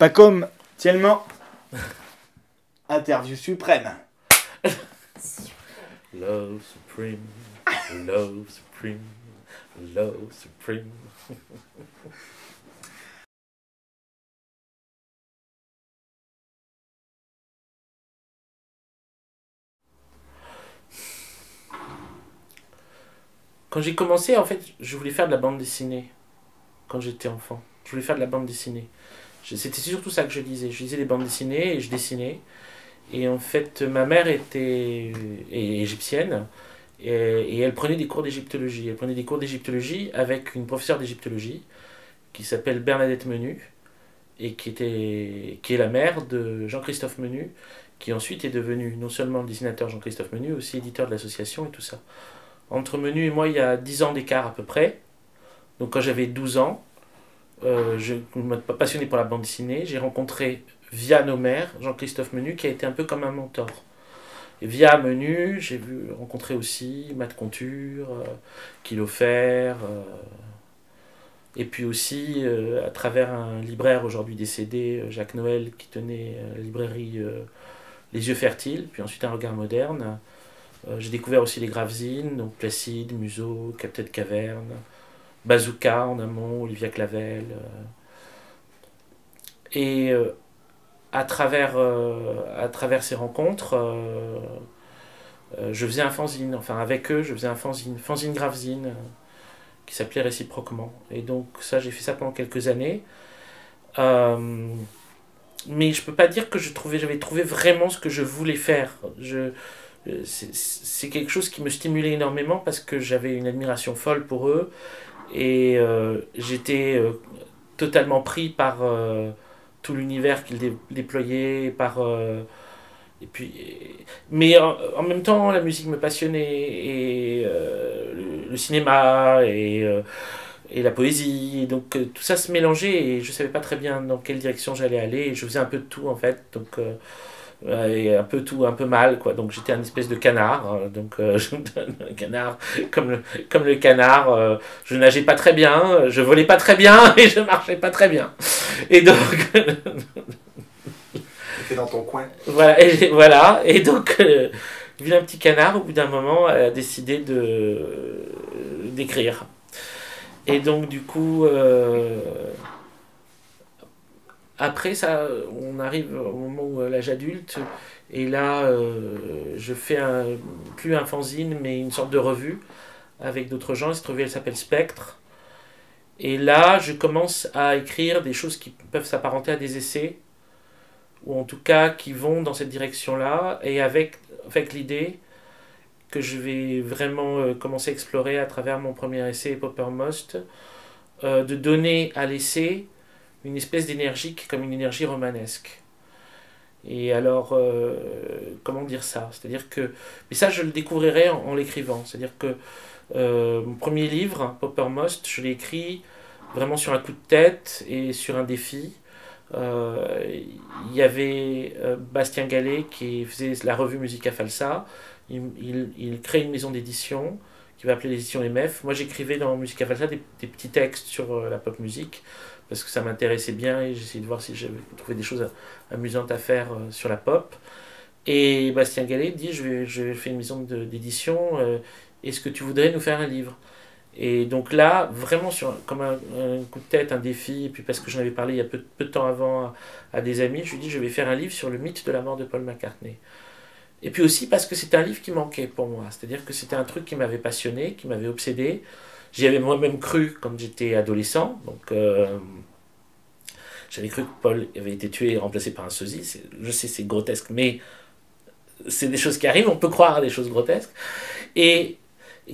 Pas comme tellement interview suprême. Love supreme, love supreme, love supreme. Quand j'ai commencé, en fait, je voulais faire de la bande dessinée quand j'étais enfant. Je voulais faire de la bande dessinée. C'était surtout ça que je lisais. Je lisais des bandes dessinées et je dessinais. Et en fait, ma mère est égyptienne et elle prenait des cours d'égyptologie. Elle prenait des cours d'égyptologie avec une professeure d'égyptologie qui s'appelle Bernadette Menu et qui est la mère de Jean-Christophe Menu, qui ensuite est devenu non seulement le dessinateur Jean-Christophe Menu, aussi éditeur de l'association et tout ça. Entre Menu et moi, il y a 10 ans d'écart à peu près. Donc quand j'avais 12 ans, je me passionné pour la bande dessinée. J'ai rencontré via nos mères Jean-Christophe Menu qui a été un peu comme un mentor. Et via Menu, j'ai rencontré aussi Matt Conture, Kilofer, et puis aussi à travers un libraire aujourd'hui décédé, Jacques Noël, qui tenait la librairie Les Yeux Fertiles, puis ensuite Un Regard Moderne. J'ai découvert aussi les Gravesines, donc Placide, Museau, Captain Caverne, Bazooka en amont, Olivia Clavel. Et à travers ces rencontres, je faisais un fanzine, enfin avec eux, je faisais un fanzine Gravesine, qui s'appelait Réciproquement. Et donc ça, j'ai fait ça pendant quelques années. Mais je peux pas dire que j'avais trouvé vraiment ce que je voulais faire. C'est quelque chose qui me stimulait énormément parce que j'avais une admiration folle pour eux et j'étais totalement pris par tout l'univers qu'ils déployaient, et puis, mais en même temps, la musique me passionnait et le cinéma et la poésie. Et donc tout ça se mélangeait et je savais pas très bien dans quelle direction j'allais aller. Et je faisais un peu de tout en fait. Donc et un peu tout, un peu mal quoi. Donc j'étais un espèce de canard. Donc un canard comme le canard. Je nageais pas très bien, je volais pas très bien et je marchais pas très bien. Et donc T'es dans ton coin. voilà. Et donc vilain petit canard au bout d'un moment a décidé d'écrire. Et donc du coup après ça, on arrive au moment où l'âge adulte, et là, je fais plus un fanzine, mais une sorte de revue avec d'autres gens. Cette revue, elle s'appelle Spectre. Et là, je commence à écrire des choses qui peuvent s'apparenter à des essais, ou en tout cas qui vont dans cette direction-là, et avec l'idée que je vais vraiment commencer à explorer à travers mon premier essai, Poppermost, de donner à l'essai une espèce d'énergie qui est comme une énergie romanesque. Et alors, comment dire ça? C'est-à-dire que... Mais ça, je le découvrirai en l'écrivant. C'est-à-dire que mon premier livre, Poppermost, je l'ai écrit vraiment sur un coup de tête et sur un défi. Il y avait Bastien Gallet qui faisait la revue Musica Falsa. Il crée une maison d'édition qui va appeler l'édition MF. Moi, j'écrivais dans Musica Falsa des petits textes sur la pop musique parce que ça m'intéressait bien et j'essayais de voir si j'avais trouvé des choses amusantes à faire sur la pop. Et Bastien Gallet dit je fais une maison d'édition, est-ce que tu voudrais nous faire un livre? Et donc là, vraiment comme un coup de tête, un défi, et puis parce que j'en avais parlé il y a peu de temps avant à des amis, je lui dis je vais faire un livre sur le mythe de la mort de Paul McCartney. Et puis aussi parce que c'était un livre qui manquait pour moi, c'est-à-dire que c'était un truc qui m'avait passionné, qui m'avait obsédé. J'y avais moi-même cru quand j'étais adolescent, donc j'avais cru que Paul avait été tué et remplacé par un sosie. Je sais, c'est grotesque, mais c'est des choses qui arrivent, on peut croire à des choses grotesques. Et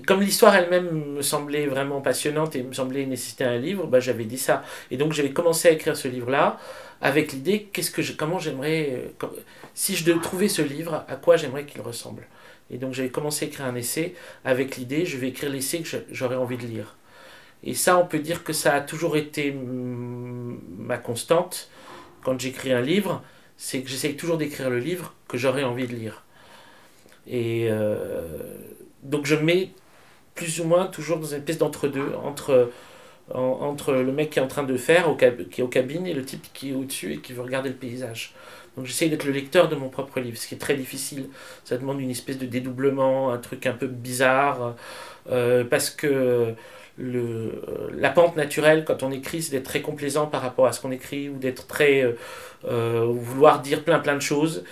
comme l'histoire elle-même me semblait vraiment passionnante et me semblait nécessiter un livre, bah, j'avais dit ça. Et donc j'avais commencé à écrire ce livre-là avec l'idée comment j'aimerais, si je devais trouver ce livre, à quoi j'aimerais qu'il ressemble. Et donc j'avais commencé à écrire un essai avec l'idée, je vais écrire l'essai que j'aurais envie de lire. Et ça, on peut dire que ça a toujours été ma constante quand j'écris un livre, c'est que j'essaye toujours d'écrire le livre que j'aurais envie de lire. Et donc je mets plus ou moins toujours dans une espèce d'entre-deux, entre entre le mec qui est en train de faire, qui est aux cabines, et le type qui est au-dessus et qui veut regarder le paysage. Donc j'essaye d'être le lecteur de mon propre livre, ce qui est très difficile. Ça demande une espèce de dédoublement, un truc un peu bizarre, parce que la pente naturelle, quand on écrit, c'est d'être très complaisant par rapport à ce qu'on écrit, ou d'être très... vouloir dire plein de choses.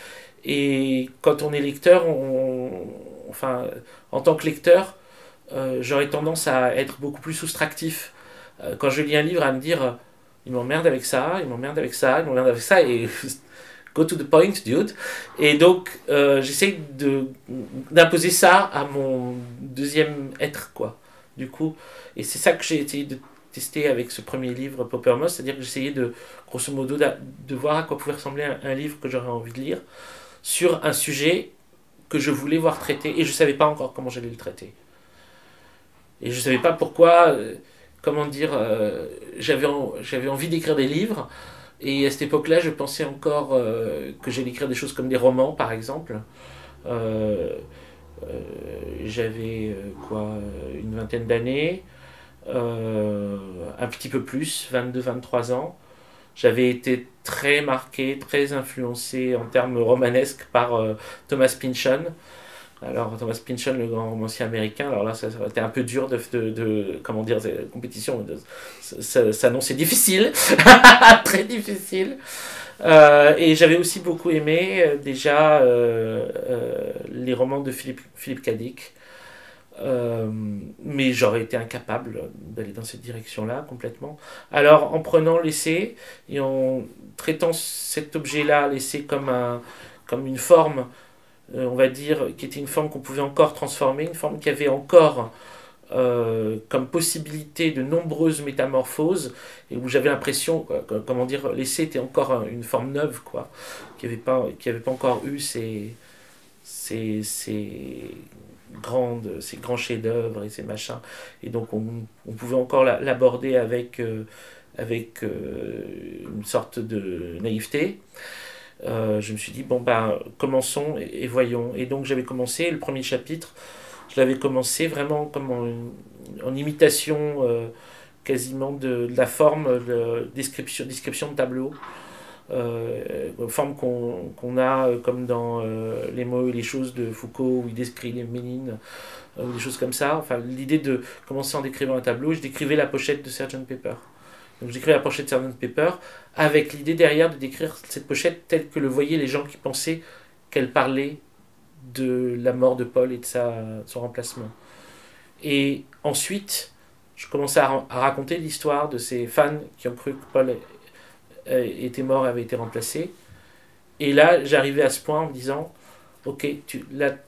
Et quand on est lecteur, enfin, en tant que lecteur, j'aurais tendance à être beaucoup plus soustractif. Quand je lis un livre, à me dire il m'emmerde avec ça, il m'emmerde avec ça, il m'emmerde avec ça, et go to the point, dude. Et donc, j'essaie d'imposer ça à mon deuxième être, quoi. Du coup, et c'est ça que j'ai essayé de tester avec ce premier livre, Poppermost, c'est-à-dire que j'essayais de, grosso modo, de voir à quoi pouvait ressembler un livre que j'aurais envie de lire sur un sujet que je voulais voir traité, et je ne savais pas encore comment j'allais le traiter. Et je ne savais pas pourquoi, comment dire, j'avais envie d'écrire des livres, et à cette époque-là, je pensais encore que j'allais écrire des choses comme des romans, par exemple. Euh, J'avais une vingtaine d'années, un petit peu plus, 22-23 ans. J'avais été très marqué, très influencé en termes romanesques par Thomas Pynchon. Alors Thomas Pynchon, le grand romancier américain, alors là ça aurait été un peu dur comment dire, de compétition, s'annoncer difficile, très difficile. Et j'avais aussi beaucoup aimé déjà les romans de Philippe K. Dick. Mais j'aurais été incapable d'aller dans cette direction-là complètement. Alors en prenant l'essai et en traitant cet objet-là, l'essai comme une forme, on va dire, qui était une forme qu'on pouvait encore transformer, une forme qui avait encore comme possibilité de nombreuses métamorphoses, et où j'avais l'impression, comment dire, l'essai était encore une forme neuve, quoi, qui n'avait pas encore eu ces grands chefs-d'œuvre et ces machins. Et donc on pouvait encore l'aborder avec une sorte de naïveté. Je me suis dit, bon ben, commençons et voyons. Et donc j'avais commencé, le premier chapitre, je l'avais commencé vraiment comme en imitation quasiment de la forme, description de tableau. Forme qu'on a comme dans Les mots et les choses de Foucault, où il décrit les Ménines, ou des choses comme ça. Enfin, l'idée de commencer en décrivant un tableau, je décrivais la pochette de Sgt Pepper. Donc je décrivais la pochette de Sgt Pepper avec l'idée derrière de décrire cette pochette telle que le voyaient les gens qui pensaient qu'elle parlait de la mort de Paul et de son remplacement. Et ensuite, je commençais à raconter l'histoire de ces fans qui ont cru que Paul était mort et avait été remplacé. Et là, j'arrivais à ce point en me disant, ok,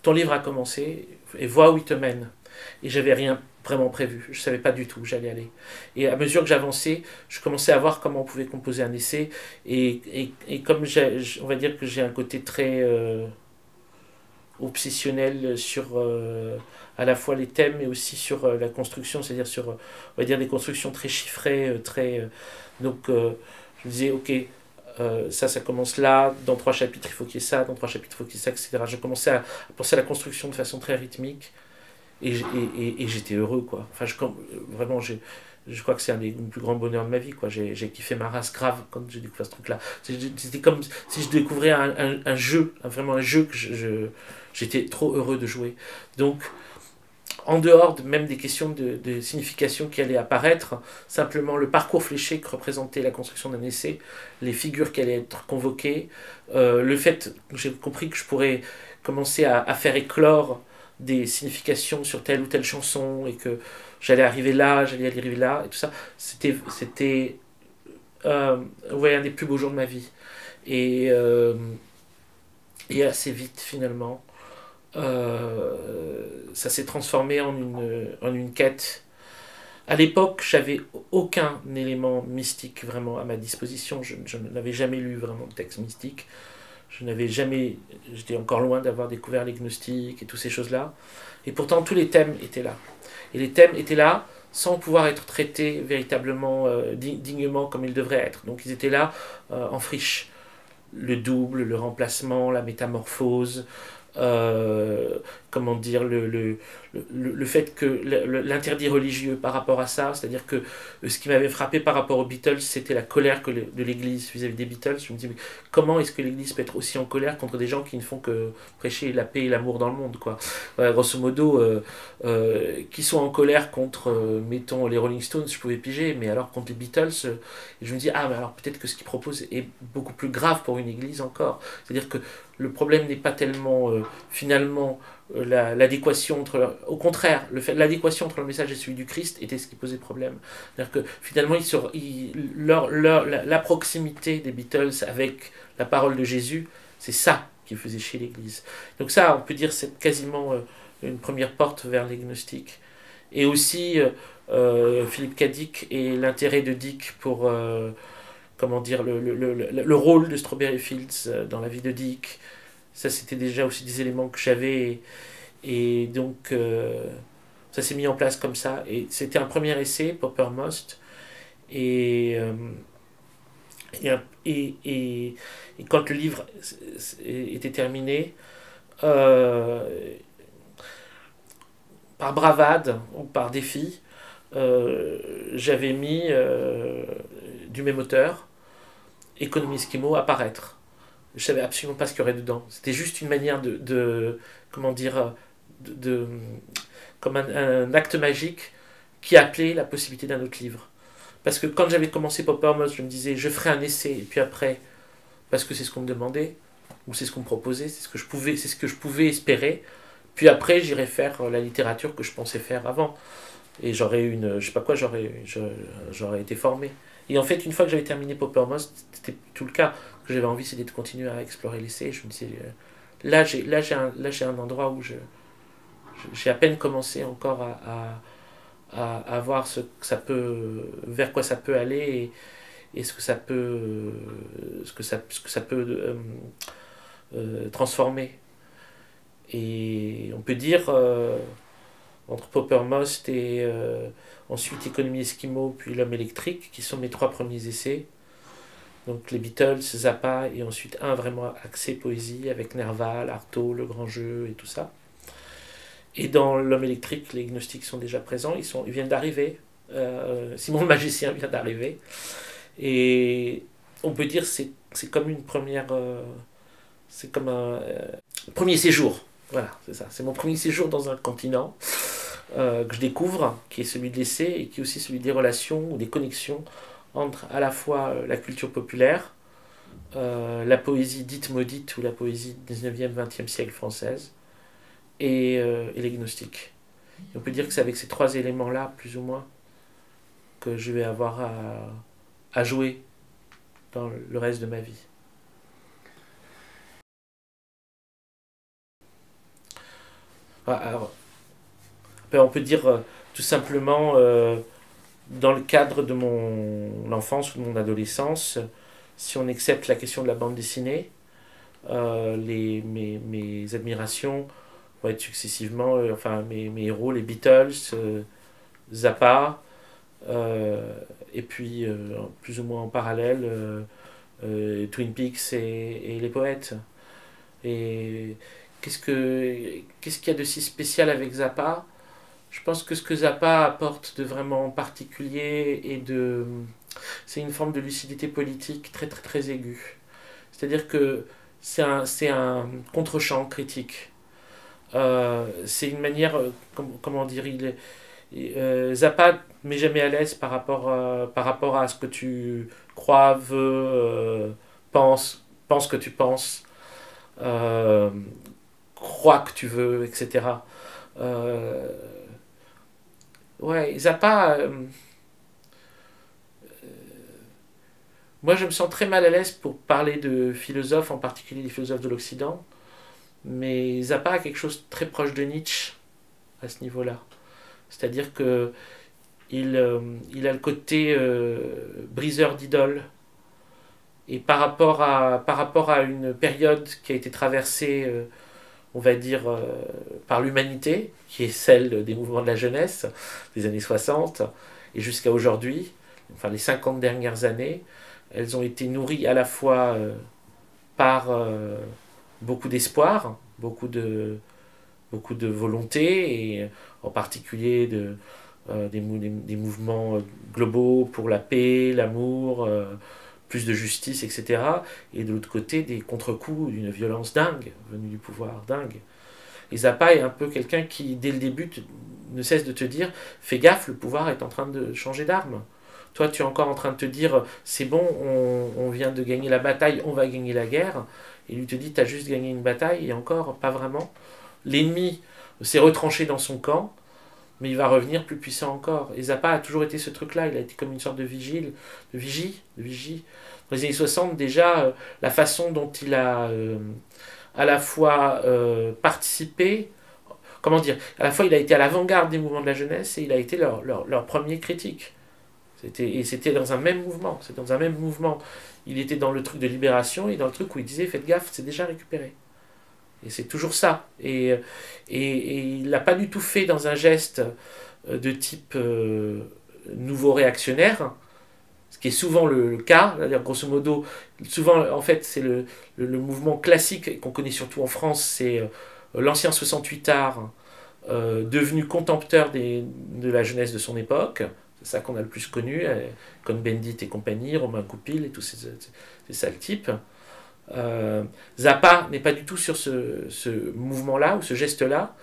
ton livre a commencé, et vois où il te mène. Et j'avais rien vraiment prévu, je savais pas du tout où j'allais aller. Et à mesure que j'avançais, je commençais à voir comment on pouvait composer un essai, et comme on va dire que j'ai un côté très obsessionnel sur à la fois les thèmes, mais aussi sur la construction, c'est-à-dire sur, on va dire, des constructions très chiffrées, donc je me disais, ok, ça commence là, dans 3 chapitres il faut qu'il y ait ça, dans 3 chapitres il faut qu'il y ait ça, etc. Je commençais à penser à la construction de façon très rythmique, et j'étais heureux, quoi. Enfin, vraiment, je crois que c'est un des plus grands bonheurs de ma vie, quoi. J'ai kiffé ma race grave quand j'ai découvert ce truc-là. C'était comme si je découvrais un jeu, vraiment un jeu que j'étais trop heureux de jouer. Donc, en dehors même des questions de signification qui allaient apparaître, simplement le parcours fléché que représentait la construction d'un essai, les figures qui allaient être convoquées, le fait que j'ai compris que je pourrais commencer à faire éclore des significations sur telle ou telle chanson, et que j'allais arriver là, et tout ça, c'était ouais, un des plus beaux jours de ma vie. Et assez vite, finalement, ça s'est transformé en une quête. À l'époque, j'avais aucun élément mystique vraiment à ma disposition. Je n'avais jamais lu vraiment de texte mystique. J'étais encore loin d'avoir découvert les gnostiques et toutes ces choses-là. Et pourtant, tous les thèmes étaient là. Et les thèmes étaient là sans pouvoir être traités véritablement dignement comme ils devraient être. Donc ils étaient là en friche. Le double, le remplacement, la métamorphose, comment dire, le fait que l'interdit religieux par rapport à ça, c'est-à-dire que ce qui m'avait frappé par rapport aux Beatles, c'était la colère de l'Église vis-à-vis des Beatles. Je me dis, mais comment est-ce que l'Église peut être aussi en colère contre des gens qui ne font que prêcher la paix et l'amour dans le monde, quoi. Ouais, grosso modo, qui sont en colère contre, mettons, les Rolling Stones, je pouvais piger, mais alors contre les Beatles, je me dis, ah, mais alors peut-être que ce qu'ils proposent est beaucoup plus grave pour une Église encore. C'est-à-dire que le problème n'est pas tellement finalement l'adéquation entre... Au contraire, l'adéquation entre le message et celui du Christ était ce qui posait problème. C'est-à-dire que finalement, la proximité des Beatles avec la parole de Jésus, c'est ça qui faisait chier l'Église. Donc ça, on peut dire, c'est quasiment une première porte vers les gnostiques. Et aussi, Philippe K. Dick et l'intérêt de Dick pour... comment dire, le rôle de Strawberry Fields dans la vie de Dick. Ça, c'était déjà aussi des éléments que j'avais. Et donc, ça s'est mis en place comme ça. Et c'était un premier essai, Poppermost. Et, quand le livre était terminé, par bravade ou par défi, j'avais mis du même auteur, Économie Esquimau, apparaître. Je savais absolument pas ce qu'il y aurait dedans. C'était juste une manière comment dire, comme un acte magique qui appelait la possibilité d'un autre livre. Parce que quand j'avais commencé Poppermost, je me disais, je ferai un essai, et puis après, parce que c'est ce qu'on me demandait, ou c'est ce qu'on me proposait, c'est ce que je pouvais espérer, puis après, j'irai faire la littérature que je pensais faire avant. Et j'aurais je sais pas quoi, j'aurais été formé. Et en fait, une fois que j'avais terminé Poppermost, c'était tout le cas. Ce que j'avais envie, c'était de continuer à explorer l'essai. Je me disais, là, j'ai un endroit où j'ai à peine commencé encore à voir ce que ça peut, vers quoi ça peut aller et ce que ça peut, transformer. Et on peut dire, entre Poppermost et ensuite Économie Esquimau, puis L'Homme électrique, qui sont mes 3 premiers essais. Donc les Beatles, Zappa, et ensuite un vraiment axé poésie avec Nerval, Artaud, Le Grand Jeu et tout ça. Et dans L'Homme électrique, les gnostiques sont déjà présents, ils viennent d'arriver. Simon le magicien vient d'arriver. Et on peut dire que c'est comme une première... c'est comme un premier séjour. Voilà, c'est ça. C'est mon premier séjour dans un continent que je découvre, qui est celui de l'essai, et qui est aussi celui des relations ou des connexions entre à la fois la culture populaire, la poésie dite maudite ou la poésie 19e, 20e siècle française, et les gnostiques. Et on peut dire que c'est avec ces 3 éléments-là, plus ou moins, que je vais avoir à jouer dans le reste de ma vie. Alors, on peut dire tout simplement, dans le cadre de mon enfance ou de mon adolescence, si on accepte la question de la bande dessinée, mes admirations vont être successivement, enfin mes héros, les Beatles, Zappa, et puis plus ou moins en parallèle, Twin Peaks et les poètes. Et qu'est-ce qu'il y a de si spécial avec Zappa ? Je pense que ce que Zappa apporte de vraiment particulier c'est une forme de lucidité politique très très très aiguë. C'est-à-dire que c'est un contre-champ critique. C'est une manière, comment dire, Zappa ne met jamais à l'aise par rapport à ce que tu crois, veux, pense que tu penses, crois que tu veux, etc. Ouais, Zappa, moi je me sens très mal à l'aise pour parler de philosophes, en particulier des philosophes de l'Occident, mais Zappa a quelque chose de très proche de Nietzsche à ce niveau-là. C'est-à-dire que il a le côté briseur d'idoles. Et par rapport à une période qui a été traversée, on va dire, par l'humanité, qui est celle des mouvements de la jeunesse, des années 60, et jusqu'à aujourd'hui, enfin les 50 dernières années, elles ont été nourries à la fois par beaucoup d'espoir, beaucoup de volonté, et en particulier des mouvements globaux pour la paix, l'amour, plus de justice, etc. Et de l'autre côté, des contre-coups d'une violence dingue, venue du pouvoir dingue. Et Zappa est un peu quelqu'un qui, dès le début, ne cesse de te dire, fais gaffe, le pouvoir est en train de changer d'arme. Toi, tu es encore en train de te dire, c'est bon, on vient de gagner la bataille, on va gagner la guerre. Et lui te dit, tu as juste gagné une bataille, et encore, pas vraiment. L'ennemi s'est retranché dans son camp, mais il va revenir plus puissant encore. Et Zappa a toujours été ce truc-là, il a été comme une sorte de vigie. Dans les années 60, déjà, la façon dont il a à la fois participé, comment dire, à la fois il a été à l'avant-garde des mouvements de la jeunesse et il a été leur premier critique. Et c'était dans un même mouvement, c'est dans un même mouvement. Il était dans le truc de libération et dans le truc où il disait faites gaffe, c'est déjà récupéré. Et c'est toujours ça. Et il l'a pas du tout fait dans un geste de type nouveau réactionnaire, ce qui est souvent le cas. C'est-à-dire, grosso modo, souvent, en fait, c'est le mouvement classique qu'on connaît surtout en France, c'est l'ancien 68 art devenu contempteur de la jeunesse de son époque. C'est ça qu'on a le plus connu, Cohn-Bendit et compagnie, Romain Goupil et tous ces sales types. Zappa n'est pas du tout sur ce mouvement-là ou ce geste-là.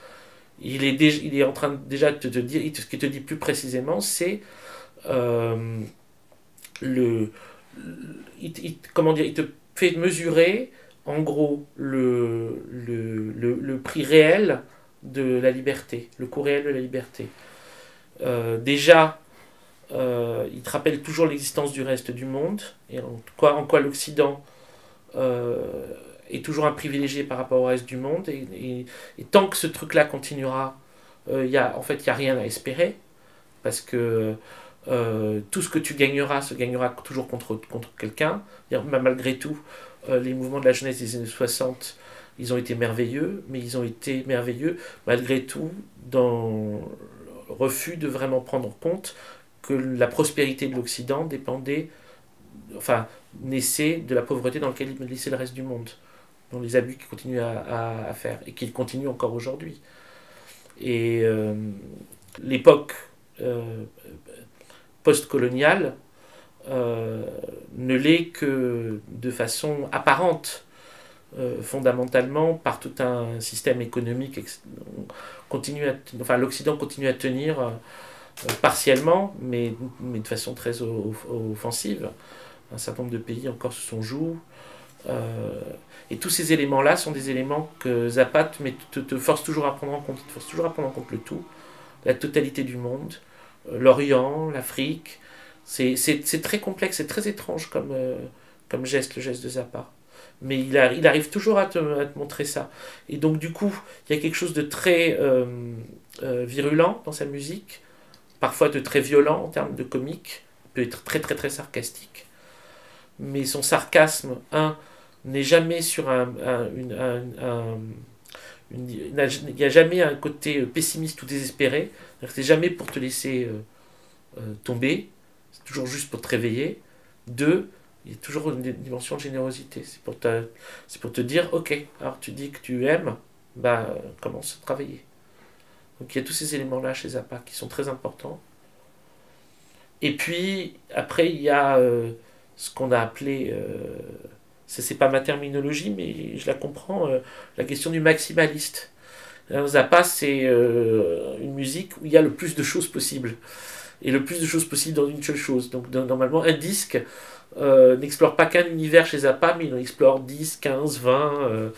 Il est en train déjà de te dire, ce qu'il te dit plus précisément, c'est comment dire, il te fait mesurer en gros le prix réel de la liberté, le coût réel de la liberté. Déjà, il te rappelle toujours l'existence du reste du monde et en quoi l'Occident est toujours un privilégié par rapport au reste du monde, et tant que ce truc-là continuera, en fait, il n'y a rien à espérer, parce que tout ce que tu gagneras se gagnera toujours contre quelqu'un. Malgré tout, les mouvements de la jeunesse des années 60, ils ont été merveilleux, mais ils ont été merveilleux malgré tout dans le refus de vraiment prendre en compte que la prospérité de l'Occident dépendait, enfin, naissait de la pauvreté dans laquelle il laissait le reste du monde, dans les abus qu'il continue à faire, et qu'il continue encore aujourd'hui. Et l'époque post-coloniale ne l'est que de façon apparente, fondamentalement, par tout un système économique. L'Occident continue à tenir partiellement, mais de façon très offensive. Un certain nombre de pays encore se sont joués. Et tous ces éléments-là sont des éléments que Zappa te force toujours à prendre en compte. Il te force toujours à prendre en compte le tout, la totalité du monde, l'Orient, l'Afrique. C'est très complexe, c'est très étrange comme geste, le geste de Zappa. Mais il arrive toujours à te montrer ça. Et donc du coup, il y a quelque chose de très virulent dans sa musique, parfois de très violent en termes de comique, il peut être très très très sarcastique. Mais son sarcasme, n'est jamais sur il n'y a jamais un côté pessimiste ou désespéré. C'est jamais pour te laisser tomber, c'est toujours juste pour te réveiller. Deux, il y a toujours une dimension de générosité. C'est pour te dire, ok, alors tu dis que tu aimes, commence à travailler. Donc il y a tous ces éléments-là chez Zappa qui sont très importants. Et puis, après, il y a ce qu'on a appelé, c'est pas ma terminologie, mais je la comprends, la question du maximaliste. Zappa, c'est une musique où il y a le plus de choses possibles. Et le plus de choses possibles dans une seule chose. Donc normalement, un disque n'explore pas qu'un univers chez Zappa, mais il en explore 10, 15, 20.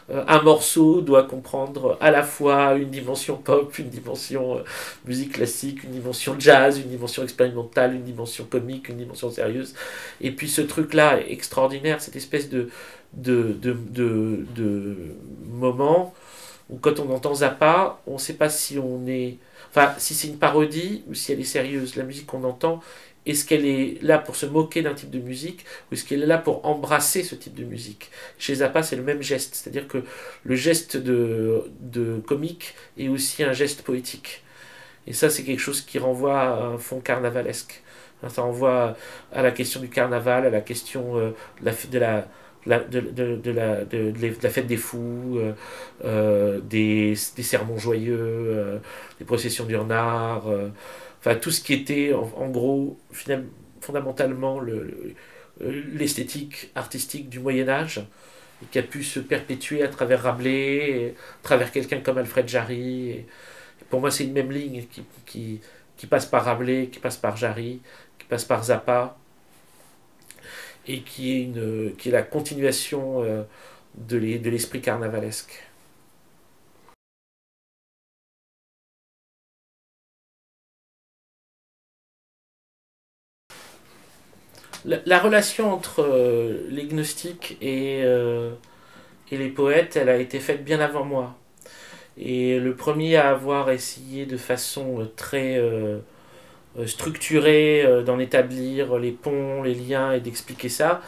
Un morceau doit comprendre à la fois une dimension pop, une dimension musique classique, une dimension jazz, une dimension expérimentale, une dimension comique, une dimension sérieuse. Et puis ce truc-là est extraordinaire, cette espèce de moment où quand on entend Zappa, on ne sait pas si si c'est une parodie ou si elle est sérieuse. La musique qu'on entend, est-ce qu'elle est là pour se moquer d'un type de musique ou est-ce qu'elle est là pour embrasser ce type de musique? Chez Zappa, c'est le même geste, c'est-à-dire que le geste de comique est aussi un geste poétique. Et ça, c'est quelque chose qui renvoie à un fond carnavalesque. Ça renvoie à la question du carnaval, à la question de de la fête des fous, des sermons joyeux, des processions d'Urnard, enfin tout ce qui était en gros fondamentalement l'esthétique artistique du Moyen Âge, et qui a pu se perpétuer à travers Rabelais, et à travers quelqu'un comme Alfred Jarry. Et pour moi, c'est une même ligne qui passe par Rabelais, qui passe par Jarry, qui passe par Zappa, et qui est la continuation de l'esprit carnavalesque. La relation entre les gnostiques et les poètes, elle a été faite bien avant moi. Et le premier à avoir essayé de façon très structurée d'en établir les ponts, les liens et d'expliquer ça,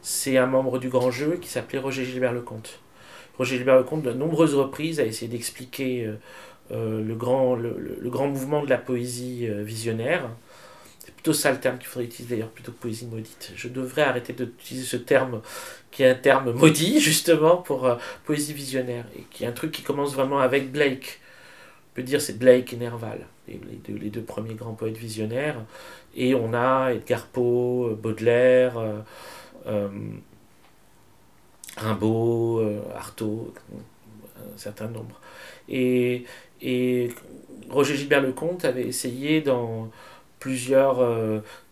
c'est un membre du Grand Jeu qui s'appelait Roger Gilbert-Lecomte. Roger Gilbert-Lecomte, de nombreuses reprises, a essayé d'expliquer le grand mouvement de la poésie visionnaire. C'est plutôt ça le terme qu'il faudrait utiliser d'ailleurs, plutôt que poésie maudite. Je devrais arrêter d'utiliser ce terme qui est un terme maudit, justement, pour poésie visionnaire, et qui est un truc qui commence vraiment avec Blake. On peut dire c'est Blake et Nerval, les deux premiers grands poètes visionnaires. Et on a Edgar Poe, Baudelaire, euh, Rimbaud, Artaud, un certain nombre. Et Roger Gilbert-Lecomte avait essayé dans plusieurs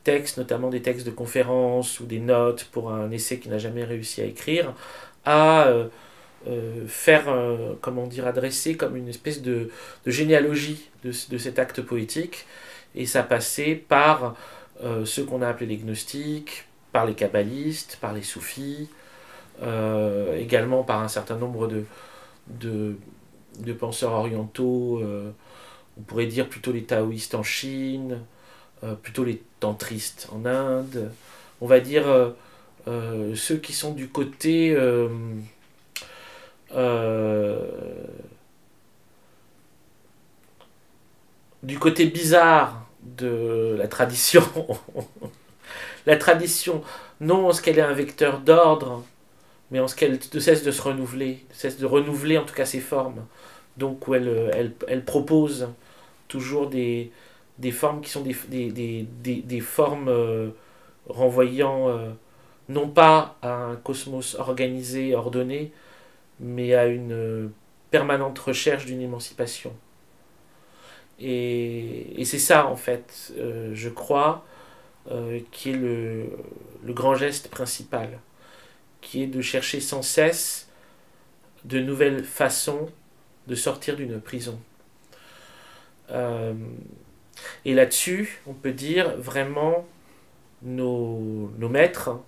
textes, notamment des textes de conférences ou des notes pour un essai qu'il n'a jamais réussi à écrire, à faire, comment dire, adresser comme une espèce de généalogie de cet acte poétique. Et ça passait par ceux qu'on a appelés les gnostiques, par les kabbalistes, par les soufis, également par un certain nombre de penseurs orientaux, on pourrait dire plutôt les taoïstes en Chine, plutôt les tantristes en Inde, on va dire ceux qui sont du côté bizarre de la tradition. La tradition, non en ce qu'elle est un vecteur d'ordre, mais en ce qu'elle ne cesse de se renouveler, cesse de renouveler en tout cas ses formes. Donc où elle propose toujours des formes qui sont des formes renvoyant non pas à un cosmos organisé, ordonné, mais à une permanente recherche d'une émancipation. Et c'est ça, en fait, je crois, qui est le grand geste principal, qui est de chercher sans cesse de nouvelles façons de sortir d'une prison. Et là-dessus, on peut dire vraiment nos maîtres,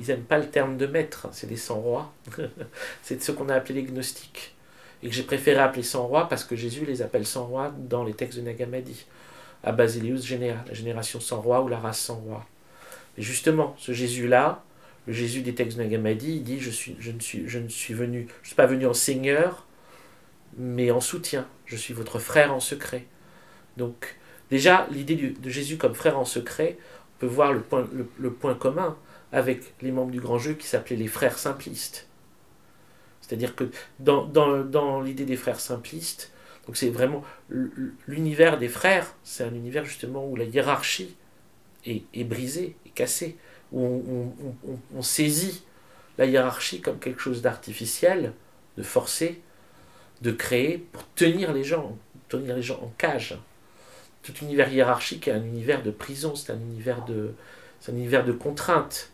ils n'aiment pas le terme de maître, c'est des sans-rois, c'est ce qu'on a appelé les gnostiques, et que j'ai préféré appeler sans-rois parce que Jésus les appelle sans-rois dans les textes de Nag Hammadi, à Basilius Général, la génération sans roi ou la race sans roi. Et justement, ce Jésus-là, le Jésus des textes de Nag Hammadi, il dit je ne suis pas venu en seigneur, mais en soutien. Je suis votre frère en secret. Donc, déjà, l'idée de Jésus comme frère en secret, on peut voir le point commun avec les membres du Grand Jeu qui s'appelaient les frères simplistes. C'est-à-dire que dans l'idée des frères simplistes, donc c'est vraiment l'univers des frères, c'est un univers justement où la hiérarchie est brisée, est cassée, où on saisit la hiérarchie comme quelque chose d'artificiel, de forcé, de créer pour tenir les gens en cage. Tout univers hiérarchique est un univers de prison, c'est un univers de contrainte.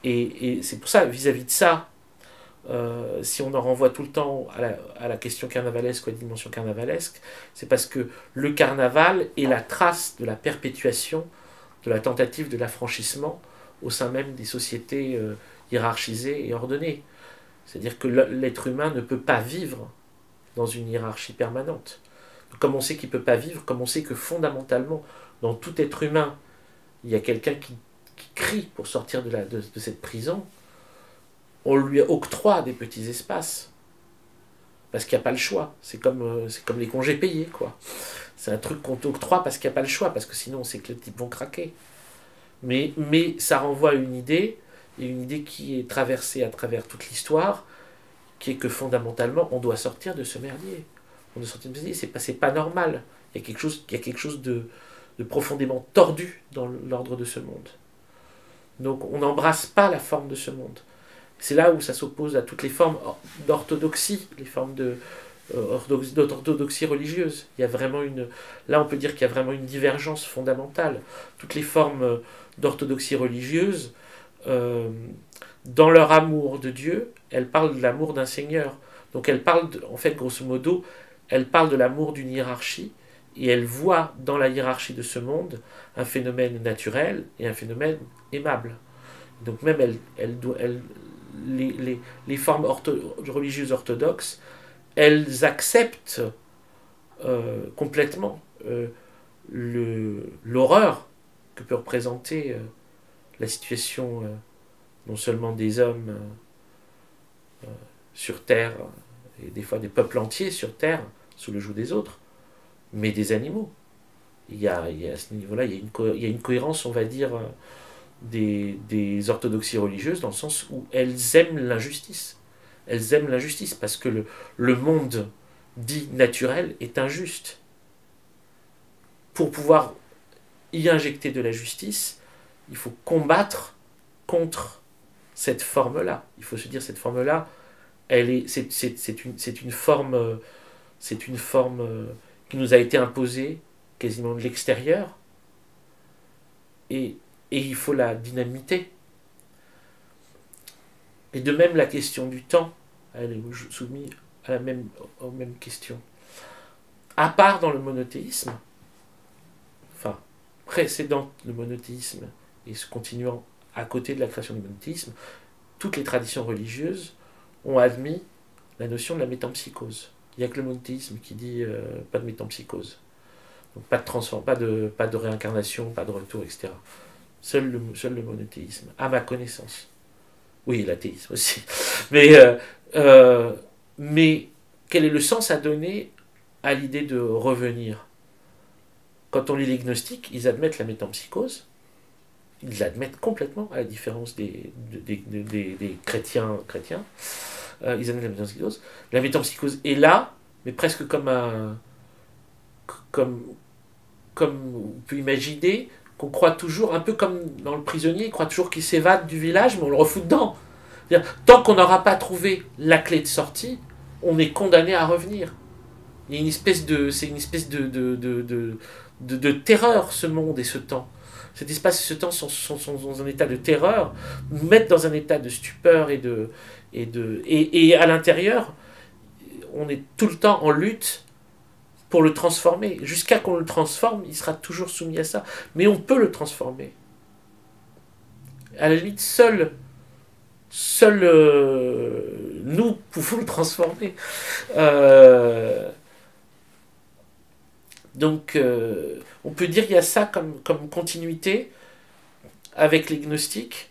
Et c'est pour ça, vis-à-vis de ça, si on en renvoie tout le temps à la question carnavalesque ou à la dimension carnavalesque, c'est parce que le carnaval est la trace de la perpétuation, de la tentative de l'affranchissement au sein même des sociétés hiérarchisées et ordonnées. C'est-à-dire que l'être humain ne peut pas vivre dans une hiérarchie permanente. Comme on sait qu'il ne peut pas vivre, comme on sait que fondamentalement, dans tout être humain, il y a quelqu'un qui crie pour sortir de cette prison, on lui octroie des petits espaces. Parce qu'il n'y a pas le choix. C'est comme les congés payés, quoi. C'est un truc qu'on t'octroie parce qu'il n'y a pas le choix, parce que sinon on sait que les types vont craquer. Mais ça renvoie à une idée et une idée qui est traversée à travers toute l'histoire, qui est que fondamentalement, on doit sortir de ce merdier. On doit sortir de ce merdier, c'est pas normal. Il y a quelque chose de profondément tordu dans l'ordre de ce monde. Donc on n'embrasse pas la forme de ce monde. C'est là où ça s'oppose à toutes les formes d'orthodoxie, les formes d'orthodoxie religieuse. Il y a vraiment là on peut dire qu'il y a vraiment une divergence fondamentale. Toutes les formes d'orthodoxie religieuse, dans leur amour de Dieu, elles parlent de l'amour d'un Seigneur. Donc elles parlent, en fait, grosso modo, elles parlent de l'amour d'une hiérarchie, et elles voient dans la hiérarchie de ce monde un phénomène naturel et un phénomène aimable. Donc même les formes religieuses orthodoxes, elles acceptent complètement l'horreur que peut représenter la situation non seulement des hommes sur Terre, et des fois des peuples entiers sur Terre, sous le joug des autres, mais des animaux. Il y a à ce niveau-là, il y a une cohérence, on va dire, des orthodoxies religieuses, dans le sens où elles aiment l'injustice. Elles aiment l'injustice parce que le monde dit naturel est injuste. Pour pouvoir y injecter de la justice, il faut combattre contre cette forme-là. Il faut se dire, cette forme-là, c'est une forme qui nous a été imposée quasiment de l'extérieur, et il faut la dynamiter. Et de même, la question du temps, elle est soumise aux mêmes questions. À part dans le monothéisme, enfin, précédant le monothéisme et se continuant à côté de la création du monothéisme, toutes les traditions religieuses ont admis la notion de la métempsychose. Il n'y a que le monothéisme qui dit pas de métempsychose. Donc pas de transformation, pas de réincarnation, pas de retour, etc. Seul le monothéisme, à ma connaissance. Oui, l'athéisme aussi. Mais quel est le sens à donner à l'idée de revenir? Quand on lit les gnostiques, ils admettent la métempsychose. Ils l'admettent complètement, à la différence des chrétiens. Ils admettent la métempsychose. La métempsychose est là, mais presque comme on peut imaginer qu'on croit toujours, un peu comme dans Le Prisonnier, il croit toujours qu'il s'évade du village, mais on le refout dedans. Tant qu'on n'aura pas trouvé la clé de sortie, on est condamné à revenir. Il y a c'est une espèce de terreur, ce monde et ce temps. Cet espace et ce temps sont dans un état de terreur, nous mettent dans un état de stupeur et à l'intérieur, on est tout le temps en lutte pour le transformer. Jusqu'à qu'on le transforme, il sera toujours soumis à ça. Mais on peut le transformer. À la limite, seul nous pouvons le transformer. Donc, on peut dire qu'il y a ça comme continuité avec les gnostiques.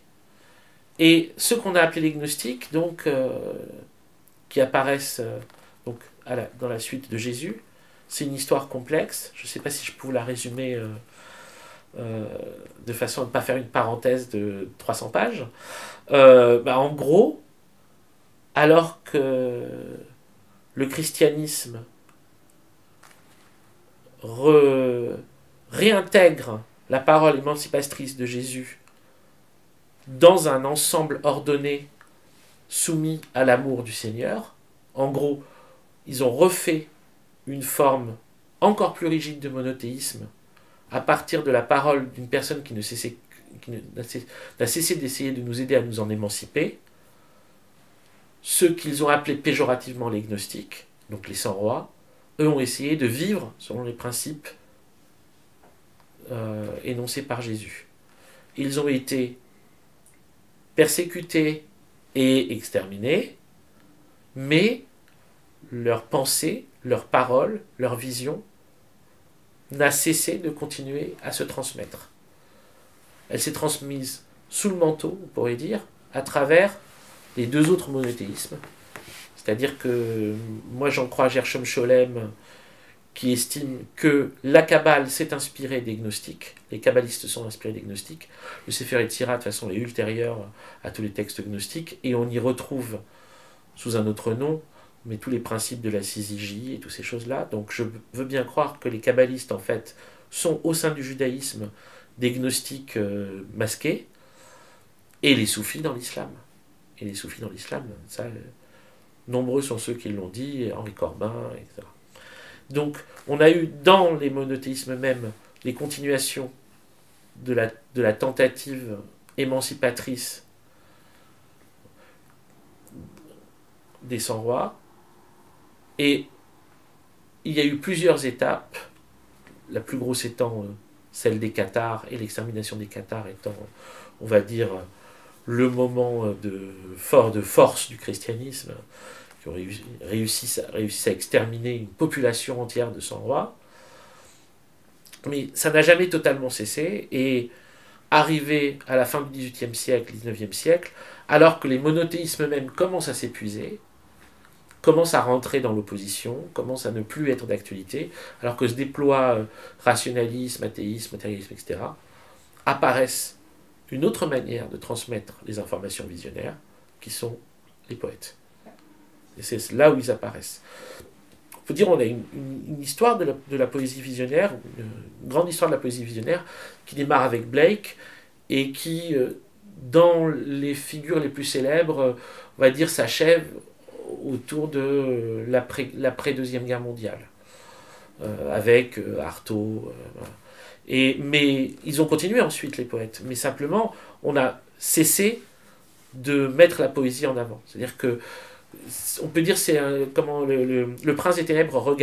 Et ceux qu'on a appelés les gnostiques, donc, qui apparaissent donc, dans la suite de Jésus, c'est une histoire complexe. Je ne sais pas si je peux la résumer de façon à ne pas faire une parenthèse de 300 pages. En gros, alors que le christianisme réintègre la parole émancipatrice de Jésus dans un ensemble ordonné soumis à l'amour du Seigneur, en gros, ils ont refait une forme encore plus rigide de monothéisme à partir de la parole d'une personne qui n'a cessé d'essayer de nous aider à nous en émanciper, ceux qu'ils ont appelés péjorativement les gnostiques, donc les 100 rois, eux ont essayé de vivre selon les principes énoncés par Jésus. Ils ont été persécutés et exterminés, mais leur pensée, leur parole, leur vision n'a cessé de continuer à se transmettre. Elle s'est transmise sous le manteau, on pourrait dire, à travers les deux autres monothéismes. C'est-à-dire que moi j'en crois à Gershom Scholem, qui estime que la Kabbale s'est inspirée des gnostiques, les kabbalistes sont inspirés des gnostiques, le Sefer Yetzirah de façon est ultérieur à tous les textes gnostiques, et on y retrouve, sous un autre nom, mais tous les principes de la syzygie et toutes ces choses-là. Donc je veux bien croire que les kabbalistes, en fait, sont au sein du judaïsme des gnostiques masqués, et les soufis dans l'islam. Et les soufis dans l'islam, ça, nombreux sont ceux qui l'ont dit, Henri Corbin, etc. Donc, on a eu dans les monothéismes même les continuations de la tentative émancipatrice des 100 rois, et il y a eu plusieurs étapes, la plus grosse étant celle des Cathares, et l'extermination des Cathares étant, on va dire, le moment de force du christianisme, qui ont réussi à exterminer une population entière de 100 rois. Mais ça n'a jamais totalement cessé, et arrivé à la fin du XVIIIe siècle, XIXe siècle, alors que les monothéismes eux-mêmes commencent à s'épuiser, commencent à rentrer dans l'opposition, commencent à ne plus être d'actualité, alors que se déploie rationalisme, athéisme, matérialisme, etc., apparaissent une autre manière de transmettre les informations visionnaires, qui sont les poètes. Et c'est là où ils apparaissent. Il faut dire qu'on a une histoire de la poésie visionnaire, une grande histoire de la poésie visionnaire, qui démarre avec Blake, et qui, dans les figures les plus célèbres, on va dire, s'achève autour de l'après-deuxième guerre mondiale, avec Artaud. Mais ils ont continué ensuite, les poètes. Mais simplement, on a cessé de mettre la poésie en avant. C'est-à-dire que on peut dire c'est comment le prince des ténèbres